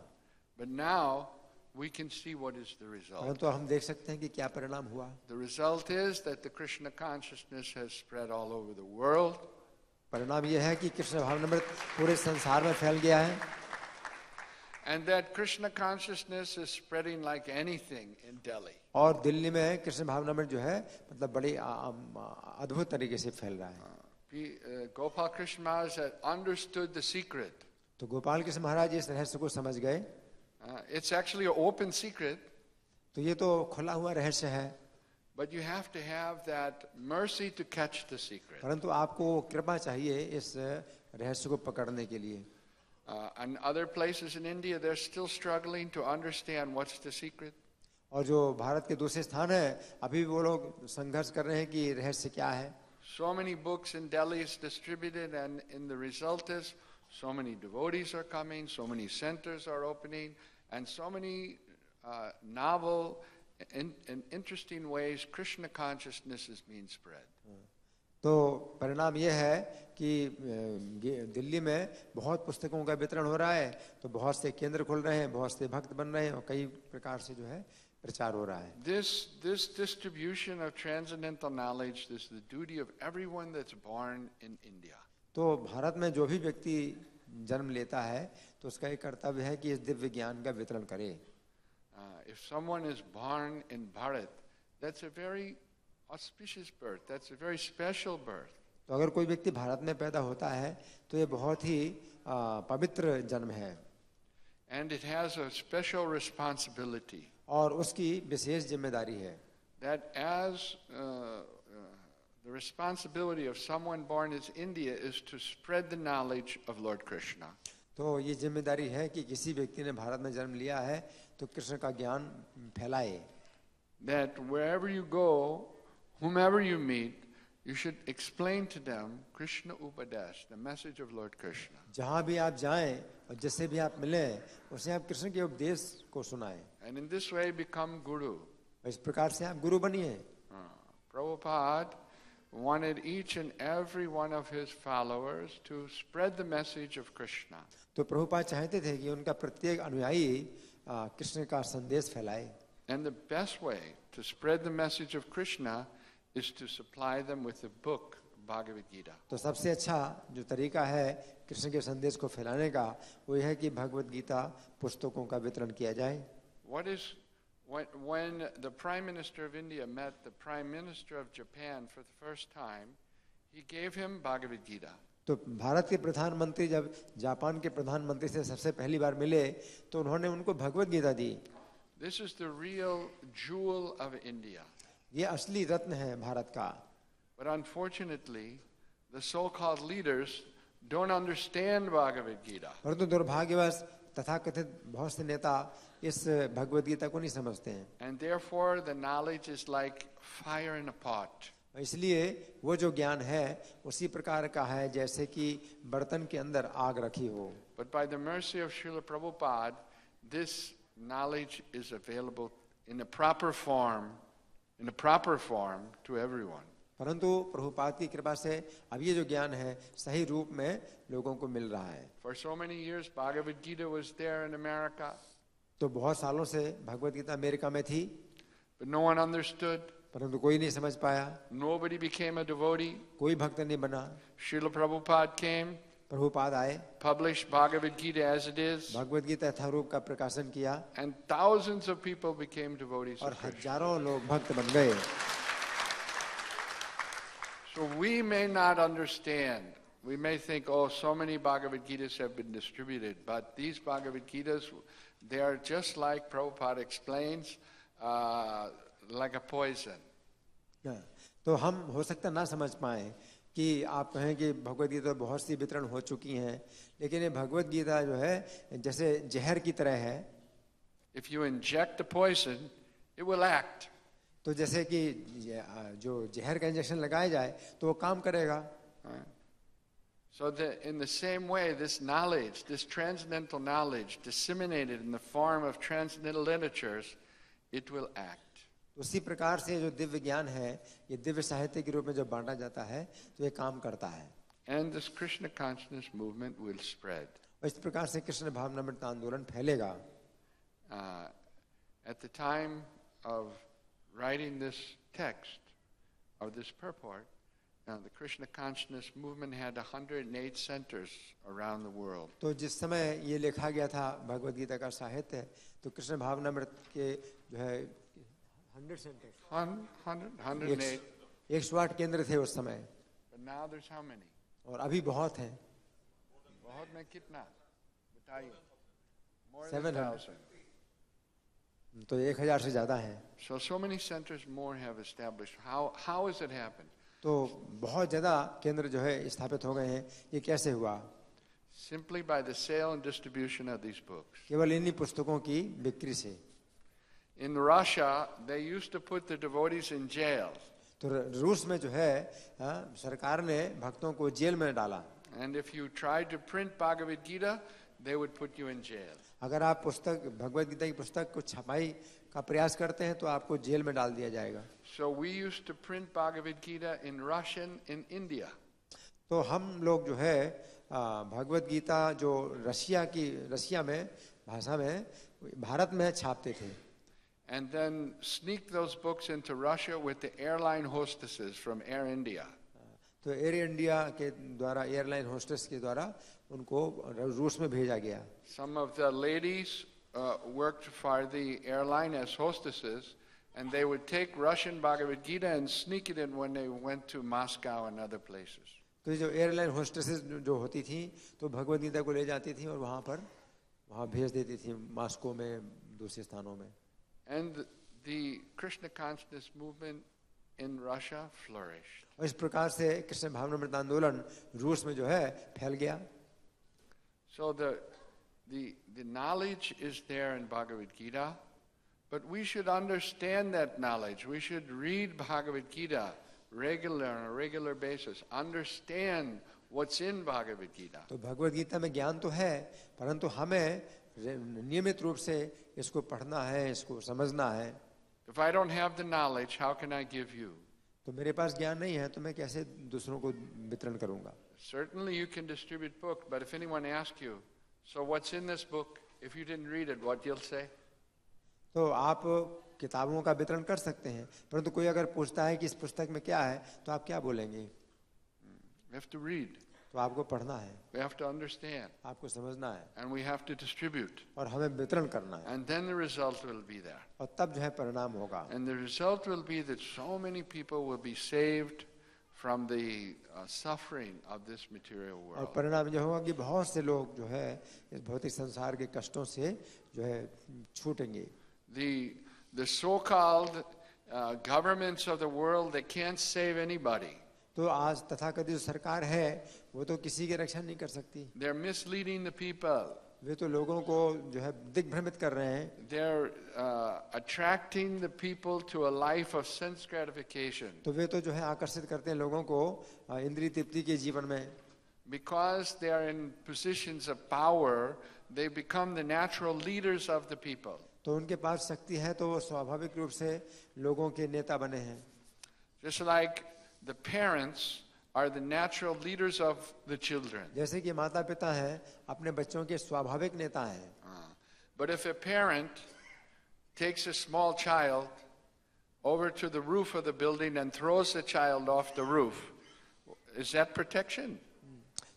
But now we can see what is the result. परंतु हम देख सकते हैं कि क्या परिणाम हुआ। The result is that the Krishna consciousness has spread all over the world. परिणाम यह है कि कृष्ण भावनामृत पूरे संसार में फैल गया है। And that Krishna consciousness is spreading like anything in Delhi. और दिल्ली में कृष्ण भावनामृत जो है मतलब बड़ी अद्भुत तरीके से फैल रहा है। Gopal Krishna Maharaj had understood the secret. तो गोपाल कृष्ण महाराज इस रहस्य को समझ गए। It's actually an open secret. तो ये तो खुला हुआ रहस्य है। But you have to have that mercy to catch the secret. परंतु आपको कृपा चाहिए इस रहस्य को पकड़ने के लिए। And other places in India, they're still struggling to understand what's the secret. और जो भारत के दूसरे स्थान है अभी वो लोग संघर्ष कर रहे हैं कि रहस्य क्या है। So many books in Delhi is distributed, and in the result is so many devotees are coming, so many centers are opening, and so many novel and interesting ways Krishna consciousness is being spread. तो परिणाम ये है कि दिल्ली में बहुत पुस्तकों का वितरण हो रहा है, तो बहुत से केंद्र खुल रहे हैं, बहुत से भक्त बन रहे हैं और कई प्रकार से जो है प्रचार हो रहा है। This distribution of transcendental knowledge is the duty of everyone that's born in India. तो भारत में जो भी व्यक्ति जन्म लेता है तो उसका एक कर्तव्य है कि इस दिव्य ज्ञान का वितरण करे। If someone is born in Bharat, that's a very auspicious birth. That's a very special birth. तो अगर कोई व्यक्ति भारत में पैदा होता है तो ये बहुत ही पवित्र जन्म है। And it has a special responsibility. और उसकी विशेष जिम्मेदारी है। That as the responsibility of someone born in India is to spread the knowledge of Lord Krishna. तो ये जिम्मेदारी है कि किसी व्यक्ति ने भारत में जन्म लिया है तो कृष्ण का ज्ञान फैलाए। That wherever you go, whomever you meet, you should explain to them Krishna Upadesh, the message of Lord Krishna. जहाँ भी आप जाएं और जिससे भी आप मिलें उसे आप कृष्ण के उपदेश को सुनाएं। And in this way become guru. इस प्रकार से आप गुरु बनिए। Prabhupada wanted each and every one of his followers to spread the message of Krishna. तो प्रभुपाद चाहते थे कि उनका प्रत्येक अनुयायी कृष्ण का संदेश फैलाए। And the best way to spread the message of Krishna is to supply them with the book Bhagavad Gita. तो सबसे अच्छा जो तरीका है कृष्ण के संदेश को फैलाने का वो यह है कि भगवत गीता पुस्तकों का वितरण किया जाए। What is when the Prime Minister of India met the Prime Minister of Japan for the first time, he gave him Bhagavad Gita. तो भारत के प्रधानमंत्री जब जापान के प्रधानमंत्री से सबसे पहली बार मिले तो उन्होंने उनको भगवत गीता दी। This is the real jewel of India. ये असली रत्न है भारत का। But unfortunately, the so-called leaders don't understand Bhagavad Gita. परंतु दुर्भाग्यवश तथाकथित बहुत से नेता इस भगवत गीता को नहीं समझते हैं। And therefore, the knowledge is like fire in a pot. इसलिए वो जो ज्ञान है उसी प्रकार का है जैसे कि बर्तन के अंदर आग रखी हो। But by the mercy of Srila Prabhupada, this knowledge is available in a proper form, to everyone. परंतु प्रभुपाद की कृपा से अब ये जो ज्ञान है सही रूप में लोगों को मिल रहा है। For so many years, Bhagavad Gita was there in America. तो बहुत सालों से भगवत गीता अमेरिका में थी, But no one understood. परंतु कोई नहीं समझ पाया, Nobody became a devotee. कोई भक्त नहीं बना। Srila Prabhupada came, प्रभुपाद आए, published Bhagavad Gita as it is, Bhagavad Gita यथारूप का प्रकाशन किया and thousands of people became devotees और of Krishna. हजारों लोग भक्त बन गए। So we may not understand. We may think, oh, so many Bhagavad Gitas have been distributed, but these Bhagavad Gitas, they are just like Prabhupada explains, like a poison. तो हम हो सकता ना समझ पाए कि आप कहें कि भगवत गीता बहुत सी वितरण हो चुकी हैं, लेकिन ये भगवत गीता जो है जैसे जहर की तरह है। If you inject the poison, it will act. तो जैसे कि जो जहर का इंजेक्शन लगाया जाए तो वो काम करेगा। So that in the same way, this knowledge, this transcendental knowledge, disseminated in the form of transcendental literatures, it will act. उसी प्रकार से जो दिव्य ज्ञान है ये दिव्य साहित्य के रूप में जो बांटा जाता है तो ये काम करता है। And this Krishna consciousness movement will spread. और इस प्रकार से कृष्ण भावनामृत आंदोलन फैलेगा। At the time of writing this text of this purport, the Krishna consciousness movement had 108 centers around the world. तो जिस समय ये लिखा गया था भगवत गीता का साहित्य तो कृष्ण भावनामृत के जो है 100 सेंटर्स 108. 108 केंद्र थे उस समय। But now there's how many? और अभी बहुत हैं। बहुत में कितना? बताइए। More 700. than 1,000. तो 1000 से ज्यादा हैं। So many centers more have established. How has it happened? तो बहुत ज्यादा केंद्र जो है स्थापित हो गए हैं। ये कैसे हुआ? Simply by the sale and distribution of these books. केवल इन्हीं पुस्तकों की बिक्री से। In Russia, they used to put the devotees in jail. तो रूस में जो है सरकार ने भक्तों को जेल में डाला। And if you tried to print Bhagavad Gita, they would put you in jail. अगर आप पुस्तक भगवत गीता की पुस्तक को छपाई का प्रयास करते हैं तो आपको जेल में डाल दिया जाएगा। So we used to print Bhagavad Gita in Russian in India. तो हम लोग जो है भगवत गीता जो रशिया में भाषा में भारत में छापते थे। and then sneak those books into Russia with the airline hostesses from Air India. तो एयर इंडिया के द्वारा, एयरलाइन होस्टेस के द्वारा उनको रूस में भेजा गया। Some of the ladies worked for the airline as hostesses, and they would take Russian Bhagavad Gita and sneak it in when they went to Moscow and other places. तो जो airline hostesses जो होती थी तो भगवद गीता को ले जाती थी और वहाँ भेज देती थी, मॉस्को में, दूसरे स्थानों में। And the Krishna consciousness movement in Russia flourished. और इस प्रकार से कृष्ण भावनामृत आंदोलन रूस में जो है फैल गया। So the knowledge is there in Bhagavad Gita, but we should understand that knowledge. We should read Bhagavad Gita on a regular basis. Understand what's in Bhagavad Gita. तो भगवद गीता में ज्ञान तो है, परंतु हमें नियमित रूप से इसको पढ़ना है, इसको समझना है। If I don't have the knowledge, how can I give you? तो मेरे पास ज्ञान नहीं है तो मैं कैसे दूसरों को वितरण करूंगा? Certainly you can distribute book, but if anyone asks you, so what's in this book? If you didn't read it, what you'll say? तो आप किताबों का वितरण कर सकते हैं, परंतु कोई अगर पूछता है कि इस पुस्तक में क्या है, तो आप क्या बोलेंगे? We have to read. तो आपको पढ़ना है, We have to understand. आपको समझना है, And we have to distribute. और हमें वितरण करना है, And then the result will be there. और तब जो है परिणाम होगा। And the result will be that so many people will be saved from the suffering of this material और world. परिणाम यह होगा कि बहुत से लोग जो है इस भौतिक संसार के कष्टों से जो है छूटेंगे। The so-called governments of the world, they can't save anybody. तो आज तथाकथित जो सरकार है वो तो किसी की रक्षा नहीं कर सकती। They're misleading the people. वे तो लोगों को जो है दिग्भ्रमित कर रहे हैं। They're attracting the people to a life of sense gratification. तो वे तो जो है आकर्षित करते हैं लोगों को इंद्रिय तृप्ति के जीवन में। Because they are in positions of power, they become the natural leaders of the people. तो उनके पास शक्ति है तो वो स्वाभाविक रूप से लोगों के नेता बने हैं। Just like the parents are the natural leaders of the children. जैसे कि माता पिता हैं अपने बच्चों के स्वाभाविक नेता हैं। But if a parent takes a small child over to the roof of the building and throws the child off the roof, is that protection?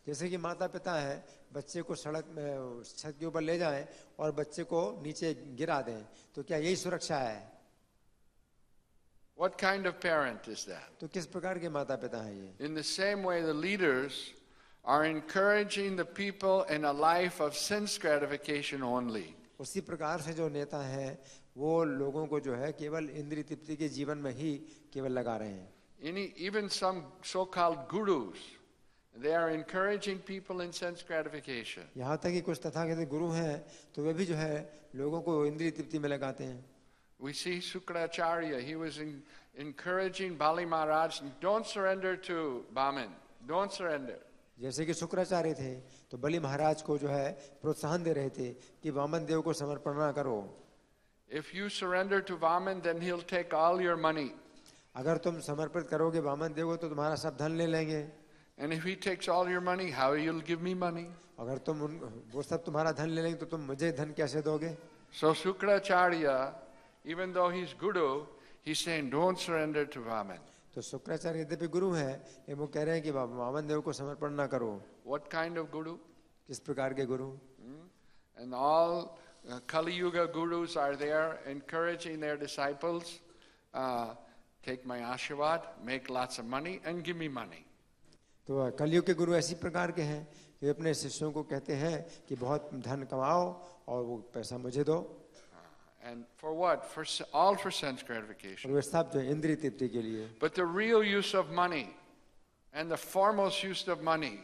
जैसे कि माता पिता हैं बच्चे को सड़क में छत के ऊपर ले जाएं और बच्चे को नीचे गिरा दें, तो क्या यही सुरक्षा है? What kind of parent is that? तो किस प्रकार के माता पिता हैं ये? In the same way, the leaders are encouraging the people in a life of sense gratification only. उसी प्रकार से जो नेता हैं वो लोगों को जो है केवल इंद्रिय तृप्ति के जीवन में ही केवल लगा रहे हैं। Even some so-called gurus, they are encouraging people in sense gratification. यहाँ तक कि कुछ तथाकथित गुरु हैं तो वे भी जो है लोगों को इंद्रिय तृप्ति में लगाते हैं। We see Sukracharya, he was encouraging Bali Maharaj, don't surrender to Vaman, don't surrender. जैसे कि शुक्राचार्य थे तो बलि महाराज को जो है प्रोत्साहन दे रहे थे कि वामन देव को समर्पण ना करो। If you surrender to Vaman, then he'll take all your money. अगर तुम समर्पित करोगे वामन देव को तो तुम्हारा सब धन ले लेंगे। And if he takes all your money, how you'll give me money? अगर तुम वो सब तुम्हारा धन ले लेंगे तो तुम मुझे धन कैसे दोगे? So Sukracharya, even though he's guru, he's saying don't surrender to Vaman. तो शुक्राचार्य यद्यपि गुरु हैं लेकिन वो कह रहे हैं कि वामन देव को समर्पण ना करो। What kind of guru? किस प्रकार के गुरु? And all Kali Yuga gurus are there encouraging their disciples, take my ashirwad, make lots of money and give me money. तो कलयुग के गुरु ऐसी प्रकार के हैं कि अपने शिष्यों को कहते हैं कि बहुत धन कमाओ और वो पैसा मुझे दो। And for what? All for sense gratification. और वे सब जो इंद्रिय तृप्ति के लिए। But the real use of money and the foremost use of money,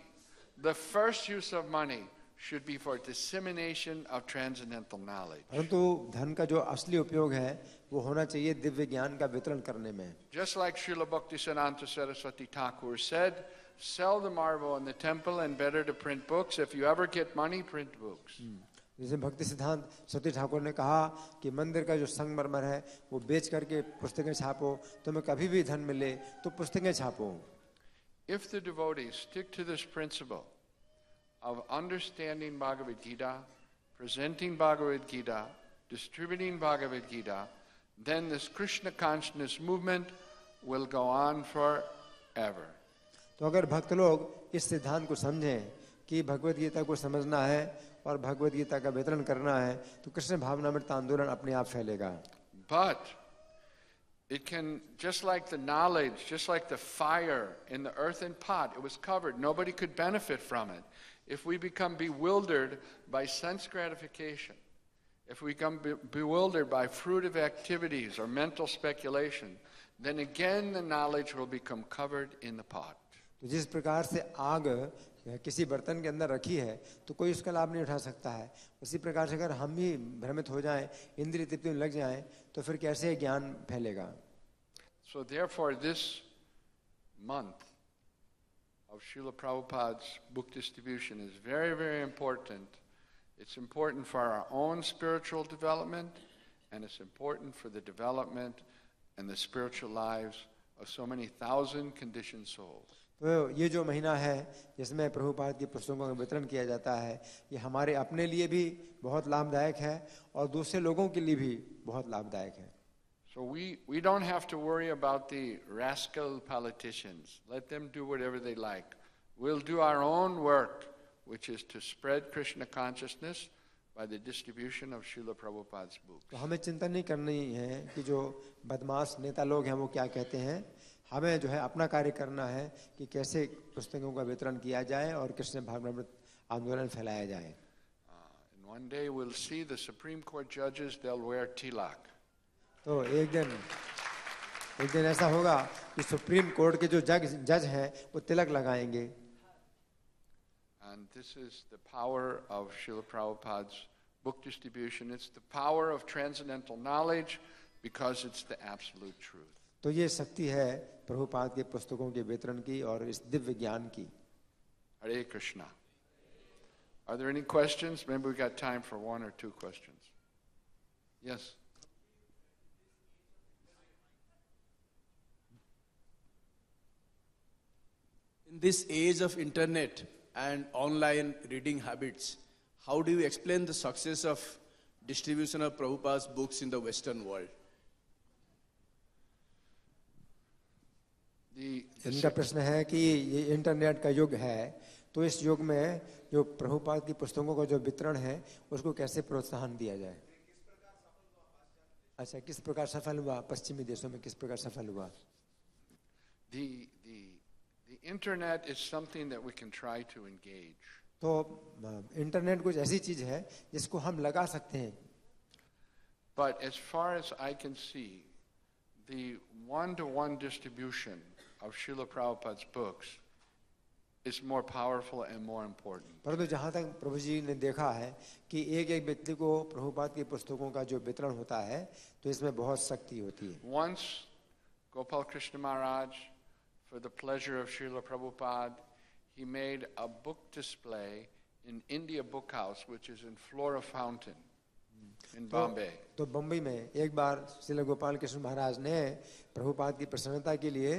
the first use of money should be for dissemination of transcendental knowledge. परंतु धन का जो असली उपयोग है वो होना चाहिए दिव्य ज्ञान का वितरण करने में। Just like Srila Bhaktisiddhanta Saraswati Thakur said, sell the marble in the temple and better to print books. If you ever get money, print books. जैसे भक्ति सिद्धांत सती ठाकुर ने कहा कि मंदिर का जो संगमरमर है वो बेच करके पुस्तकें छापो, तुम्हें कभी भी धन मिले तो पुस्तकें छापो। If the devotees stick to this principle of understanding Bhagavad Gita, presenting Bhagavad Gita, distributing Bhagavad Gita, then this Krishna consciousness movement will go on forever. तो अगर भक्त लोग इस सिद्धांत को समझें कि भगवत गीता को समझना है और भगवत गीता का वितरण करना है, तो कृष्ण भावनामृत आंदोलन अपने आप फैलेगा. But it can, just like the knowledge, just like the fire in the earthen pot, it was covered. Nobody could benefit from it. If we become bewildered by sense gratification, if we become bewildered by fruitive activities or mental speculation, then again the knowledge will become covered in the pot. तो जिस प्रकार से आग किसी बर्तन के अंदर रखी है तो कोई उसका लाभ नहीं उठा सकता है, उसी प्रकार से अगर हम भी भ्रमित हो जाएं, इंद्रिय तृप्ति में लग जाएं, तो फिर कैसे ज्ञान फैलेगा. So therefore this month of Srila Prabhupada's book distribution is very, very important. It's important for our own spiritual development, and it's important for the development and the spiritual lives of so many thousand conditioned souls. तो ये जो महीना है जिसमें प्रभुपाद की पुस्तकों का वितरण किया जाता है, ये हमारे अपने लिए भी बहुत लाभदायक है और दूसरे लोगों के लिए भी बहुत लाभदायक है. So we don't have to worry about the rascal politicians. Let them do whatever they like. We'll do our own work, which is to spread Krishna consciousness by the distribution of Srila Prabhupada's books. तो हमें चिंता नहीं करनी है कि जो बदमाश नेता लोग हैं वो क्या कहते हैं. हमें जो है अपना कार्य करना है कि कैसे पुस्तकों का वितरण किया जाए और कृष्ण भावनामृत आंदोलन फैलाया जाए. And one day we'll see the Supreme Court judges, they'll wear tilak. तो एक दिन ऐसा होगा कि सुप्रीम कोर्ट के जो जज हैं वो तिलक लगाएंगे. And this is the power of Srila Prabhupada's book distribution. It's the power of transcendental knowledge because it's the absolute truth. तो ये शक्ति है प्रभुपाद के पुस्तकों के वितरण की और इस दिव्य ज्ञान की. Hare Krishna. Are there any questions? Maybe we got time for one or two questions. Yes. In this age of internet and online reading habits, how do you explain the success of distribution of Prabhupada's books in the Western world? इनका प्रश्न है कि ये internet का युग है, तो इस युग में जो प्रभुपाद की पुस्तकों का जो वितरण है उसको कैसे प्रोत्साहन दिया जाए. अच्छा, किस प्रकार सफल हुआ, पश्चिमी देशों में किस प्रकार सफल हुआ. The internet is something that we can try to engage. तो इंटरनेट कुछ ऐसी चीज है जिसको हम लगा सकते हैं. But as far as I can see, the one-to-one distribution of Srila Prabhupada's books is more powerful and more important. परंतु जहाँ तक प्रभु जी ने देखा है कि एक व्यक्ति को प्रभुपाद की पुस्तकों का जो वितरण होता है तो इसमें बहुत शक्ति होती है. Once Gopal Krishna Maharaj, for the pleasure of Srila Prabhupada, he made a book display in India Book House, which is in Flora Fountain in Bombay. तो बम्बई में एक बार श्रील गोपाल कृष्ण महाराज ने प्रभुपाद की प्रसन्नता के लिए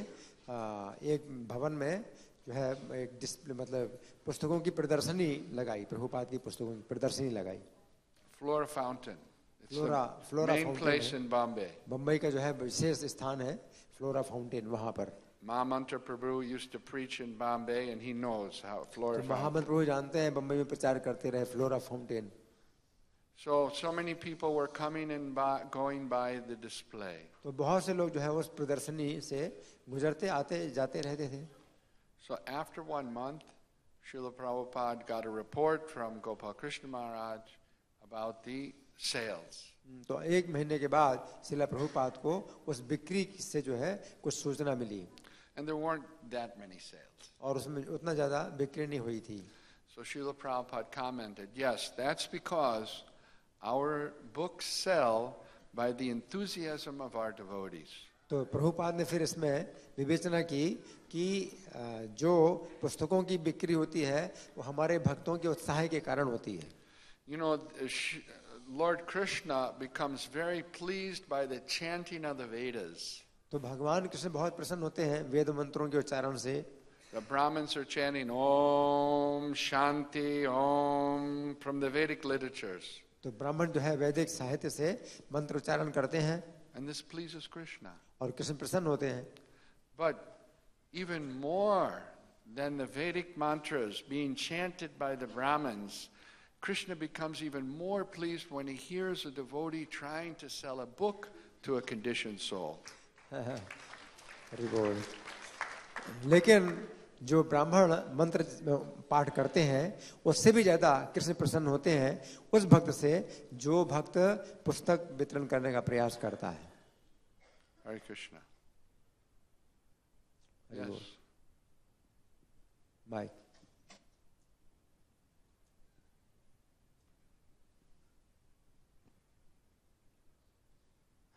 एक भवन में जो है एक डिस्प्ले मतलब पुस्तकों की प्रदर्शनी लगाई, प्रभुपाद की पुस्तकों की प्रदर्शनी लगाई. Flora Fountain. It's flora the main place in Bombay. Bombay का जो है विशेष स्थान है फ्लोरा फाउंटेन. वहां पर Mahamantra Prabhu used to preach in Bombay, and he knows how Flora तो Fountain. महामंत्र प्रभु जानते हैं बम्बई में प्रचार करते रहे flora fountain. So many people were coming and going by the display. तो बहुत से लोग जो है उस प्रदर्शनी से गुजरते आते जाते रहते थे. So after 1 month, Srila Prabhupada got a report from Gopal Krishna Maharaj about the sales. तो एक महीने के बाद श्रील प्रभुपाद को उस बिक्री से जो है कुछ सूचना मिली. And there weren't that many sales. और उसमें उतना ज्यादा बिक्री नहीं हुई थी. So Srila Prabhupada commented, yes, that's because our books sell by the enthusiasm of our devotees. तो प्रभुपाद ने फिर इसमें विवेचना की कि जो पुस्तकों की बिक्री होती है वो हमारे भक्तों के उत्साह के कारण होती है. You know, Lord Krishna becomes very pleased by the chanting of the Vedas. तो भगवान कृष्ण बहुत प्रसन्न होते हैं वेद मंत्रों के उच्चारण से. The Brahmins are chanting Om Shanti Om from the Vedic literatures. तो ब्राह्मण जो है वैदिक साहित्य से मंत्र उच्चारण करते हैं. And this pleases Krishna. और कृष्ण प्रसन्न होते हैं। But even more than the Vedic mantras being chanted by the Brahmins, Krishna becomes even more pleased when he hears a devotee trying to sell a book to a conditioned soul. Hari बोल। लेकिन जो ब्राह्मण मंत्र पाठ करते हैं उससे भी ज्यादा कृष्ण प्रसन्न होते हैं उस भक्त से जो भक्त पुस्तक वितरण करने का प्रयास करता है। Hare Krishna. हरि बोल। Yes. Mic.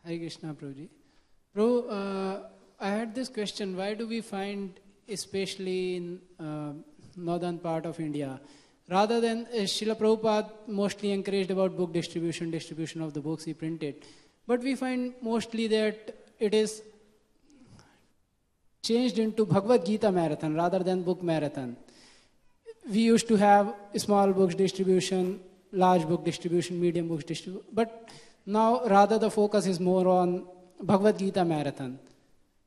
Hare Krishna, Prabhuji. Prabhu, I had this question. Why do we find, especially in northern part of India, rather than Srila Prabhupada mostly encouraged about book distribution of the books he printed, but we find mostly that it is changed into Bhagavad Gita marathon rather than book marathon. We used to have small books distribution, large book distribution, medium books distribution, but now rather the focus is more on Bhagavad Gita marathon.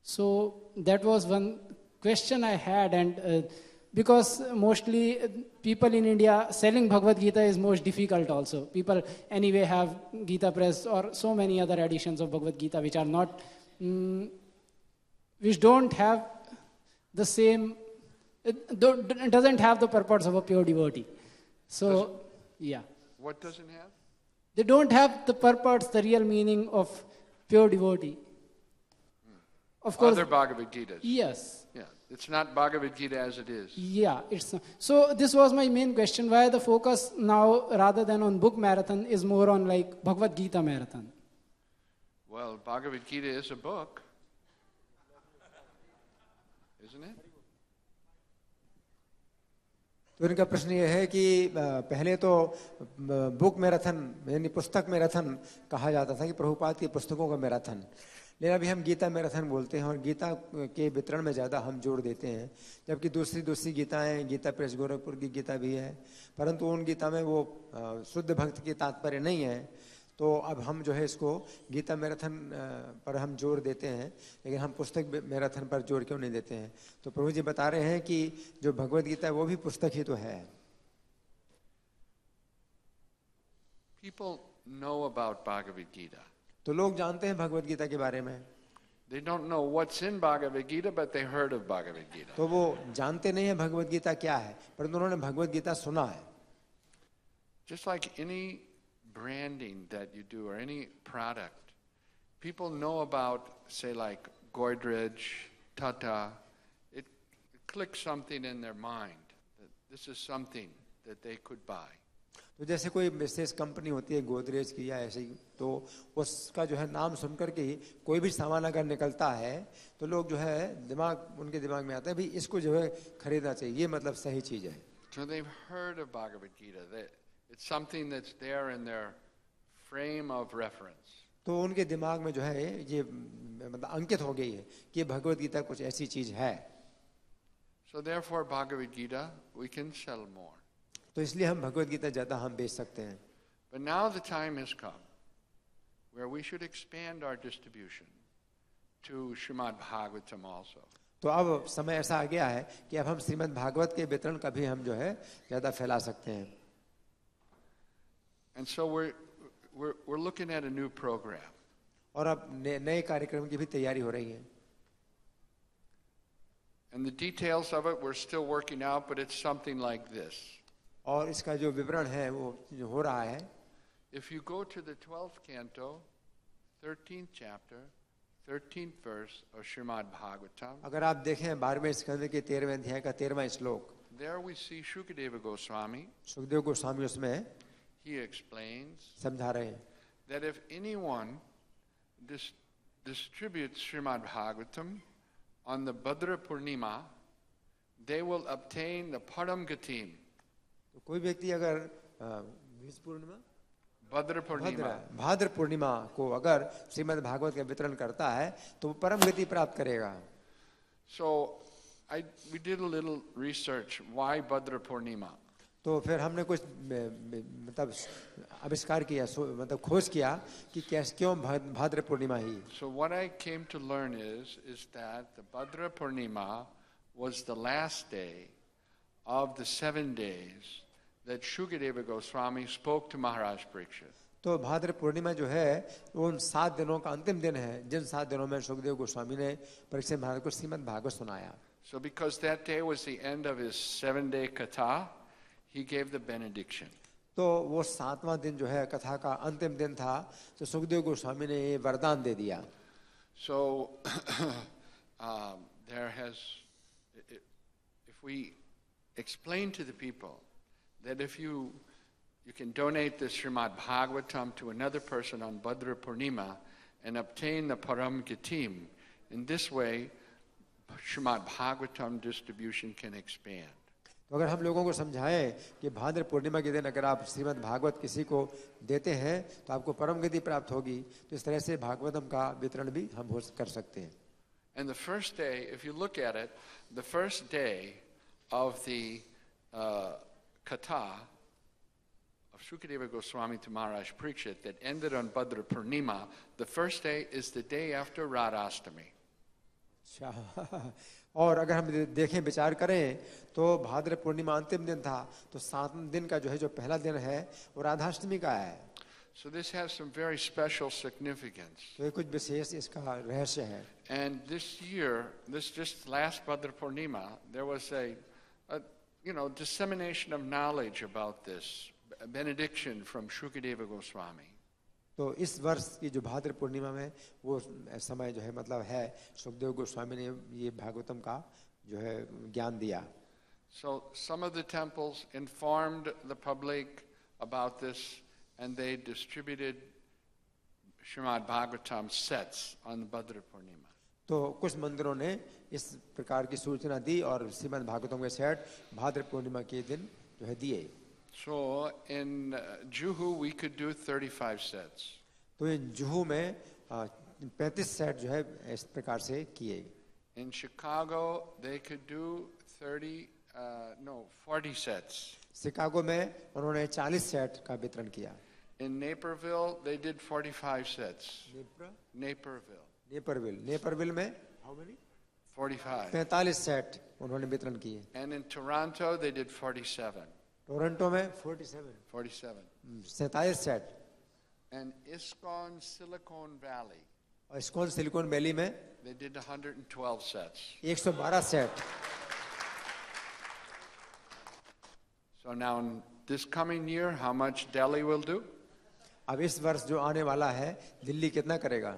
So that was one question I had, and because mostly people in India selling Bhagavad Gita is most difficult also. People anyway have Gita Press or so many other editions of Bhagavad Gita which are not, which don't have the same, it doesn't have the purpose of a pure devotee. So, yeah. What doesn't have? They don't have the purpose, the real meaning of pure devotee. Of course. Other Bhagavad Gitas. Yes. Yeah. It's not Bhagavad Gita as it is. Yeah, it's not. So this was my main question, why the focus now rather than on book marathon is more on like Bhagavad Gita marathon. Well, Bhagavad Gita is a book. Isn't it? तो इनका प्रश्न ये है कि पहले तो book marathon यानी पुस्तक मैराथन कहा जाता था कि प्रभुपाद की पुस्तकों का मैराथन, लेकिन अभी हम गीता मैराथन बोलते हैं और गीता के वितरण में ज़्यादा हम जोर देते हैं, जबकि दूसरी गीताएं, गीता प्रेस गोरखपुर की गीता भी है, परंतु उन गीता में वो शुद्ध भक्त की तात्पर्य नहीं है। तो अब हम जो है इसको गीता मैराथन पर हम जोर देते हैं, लेकिन हम पुस्तक मैराथन पर जोर क्यों नहीं देते हैं? तो प्रभु जी बता रहे हैं कि जो भगवद गीता है वो भी पुस्तक ही तो है। People know about Bhagavad Gita. तो लोग जानते हैं भगवद गीता के बारे में। They don't know what's in Bhagavad Gita, but they heard of Bhagavad Gita. तो वो जानते नहीं है भगवद गीता क्या है, परंतु उन्होंने भगवद गीता सुना है। Just like any branding that you do or any product, people know about, say, like Godrej, Tata. It clicks something in their mind that this is something that they could buy. तो जैसे कोई विशेष company होती है गोदरेज की या ऐसे ही, तो उसका जो है नाम सुन करके ही कोई भी सामान अगर निकलता है तो लोग जो है उनके दिमाग में आता है भाई इसको जो है खरीदना चाहिए, ये मतलब सही चीज है। So they've heard of Bhagavad Gita. It's something that's there in their frame of reference. तो उनके दिमाग में जो है ये मतलब अंकित हो गई है कि भगवद गीता कुछ ऐसी चीज है। So therefore Bhagavad Gita we can sell more. तो इसलिए हम भगवद गीता ज्यादा हम बेच सकते हैं। But now the time has come where we should expand our distribution to Srimad Bhagavatam also. तो अब समय ऐसा आ गया है कि अब हम श्रीमद् भागवत के वितरण का भी हम जो है ज्यादा फैला सकते हैं। And so we're looking at a new program. और अब नए कार्यक्रम की भी तैयारी हो रही है। And the details of it we're still working out, but it's something like this. और इसका जो विवरण है वो जो हो रहा है, If you go to the 12th canto, 13th chapter, 13th verse of Srimad Bhagavatam, अगर आप देखें 12वें स्कंद के 13वें अध्याय का 13वां श्लोक, there we see Shukadeva Goswami. Sukhdev Goswami उसमें He explains समझा रहे हैं that if anyone distributes Srimad Bhagavatam on the Bhadra Purnima, they will obtain the Param Gatim. तो कोई व्यक्ति अगर भाद्र पूर्णिमा को अगर श्रीमद् भागवत का वितरण करता है तो वो परम गति प्राप्त करेगा। So we did a little research. Why Bhadra Purnima? तो फिर हमने कुछ मतलब आविष्कार किया, मतलब खोज किया कि कैसे क्यों भाद्र पूर्णिमा ही। So what I came to learn is that the Bhadra Purnima was the last day of the 7 days that Shukadeva Goswami spoke to Maharaj Parikshit. तो भाद्र पूर्णिमा जो है वो उन 7 दिनों का अंतिम दिन है जिन 7 दिनों में सुखदेव गोस्वामी ने परीक्षित महाराज को श्रीमद् भागवत सुनाया। So because that day was the end of his 7-day katha, he gave the benediction. तो वो 7वां दिन जो है कथा का अंतिम दिन था, तो सुखदेव गोस्वामी ने ये वरदान दे दिया। So if we explain to the people that if you can donate the Srimad Bhagavatam to another person on Bhadra Purnima and obtain the Param Gatim, in this way Srimad Bhagavatam distribution can expand. तो अगर हम लोगों को समझाएं कि भाद्र पूर्णिमा के दिन अगर आप श्रीमद् भागवत किसी को देते हैं तो आपको परम गति प्राप्त होगी, तो इस तरह से भागवतम का वितरण भी हम कर सकते हैं। And the first day, if you look at it, the first day of the katha of Shukadeva Goswami to Maharaj Parikshit that ended on Bhadra Purnima, the first day is the day after Radhastami. और अगर हम देखें विचार करें तो भाद्र पूर्णिमा अंतिम दिन था, तो 7 दिन का जो है जो पहला दिन है वो राधाष्टमी का है। So this has some very special significance. तो ये कुछ विशेष इसका रहस्य है। And this year, this just last Bhadra Purnima, there was a dissemination of knowledge about this, a benediction from Shukadeva Goswami. तो इस वर्ष की जो भाद्र पूर्णिमा में वो समय जो है मतलब है सुखदेव गोस्वामी ने ये भागवतम का जो है ज्ञान दिया। So some of the temples informed the public about this and they distributed Srimad Bhagavatam sets on Bhadra Purnima. तो कुछ मंदिरों ने इस प्रकार की सूचना दी और श्रीमद् भागवतम के सेट भाद्र पूर्णिमा के दिन जो है दिए। So in Juhu we could do 35 sets. तो इन जुहू में 35 सेट जो है इस प्रकार से किए। In Chicago they could do 40 sets. Chicago में उन्होंने 40 सेट का वितरण किया। In Naperville they did 45 sets. Naperville में how many? 45. 45 सेट उन्होंने वितरण किए। And in Toronto they did 47. Toronto में 47 set. And ISKCON Silicon Valley, और इस्कॉन सिलिकॉन वैली में they did 112 sets. 112 set. So now in this coming year, how much Delhi will do? अब इस वर्ष जो आने वाला है दिल्ली कितना करेगा?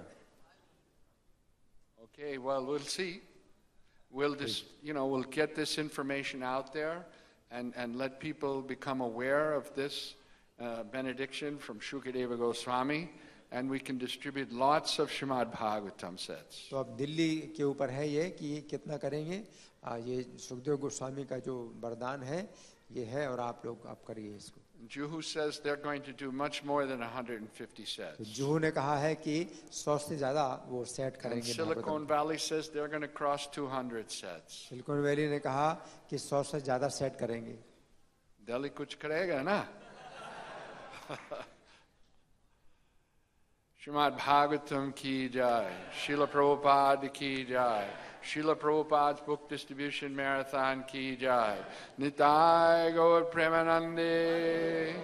Okay, well we'll see. We'll get this information out there and let people become aware of this benediction from Shukadeva Goswami, and we can distribute lots of Srimad Bhagavatam sets. तो अब दिल्ली के ऊपर है ये कि कितना करेंगे। ये सुखदेव गोस्वामी का जो वरदान है ये है और आप लोग आप करिए इसको। Juhu says they're going to do much more than 150 sets. तो जुहू ने कहा है कि 100 से ज्यादा वो सेट And करेंगे। Silicon Valley says they're going to cross 200 sets. Silicon valley ने कहा कि 100 से ज्यादा सेट करेंगे। Delhi kuch karega na? Srimad Bhagavatam ki jai, Srila Prabhupada ki jai, Srila Prabhupada's book distribution marathon ki jai, Nitai Gaur Premanande.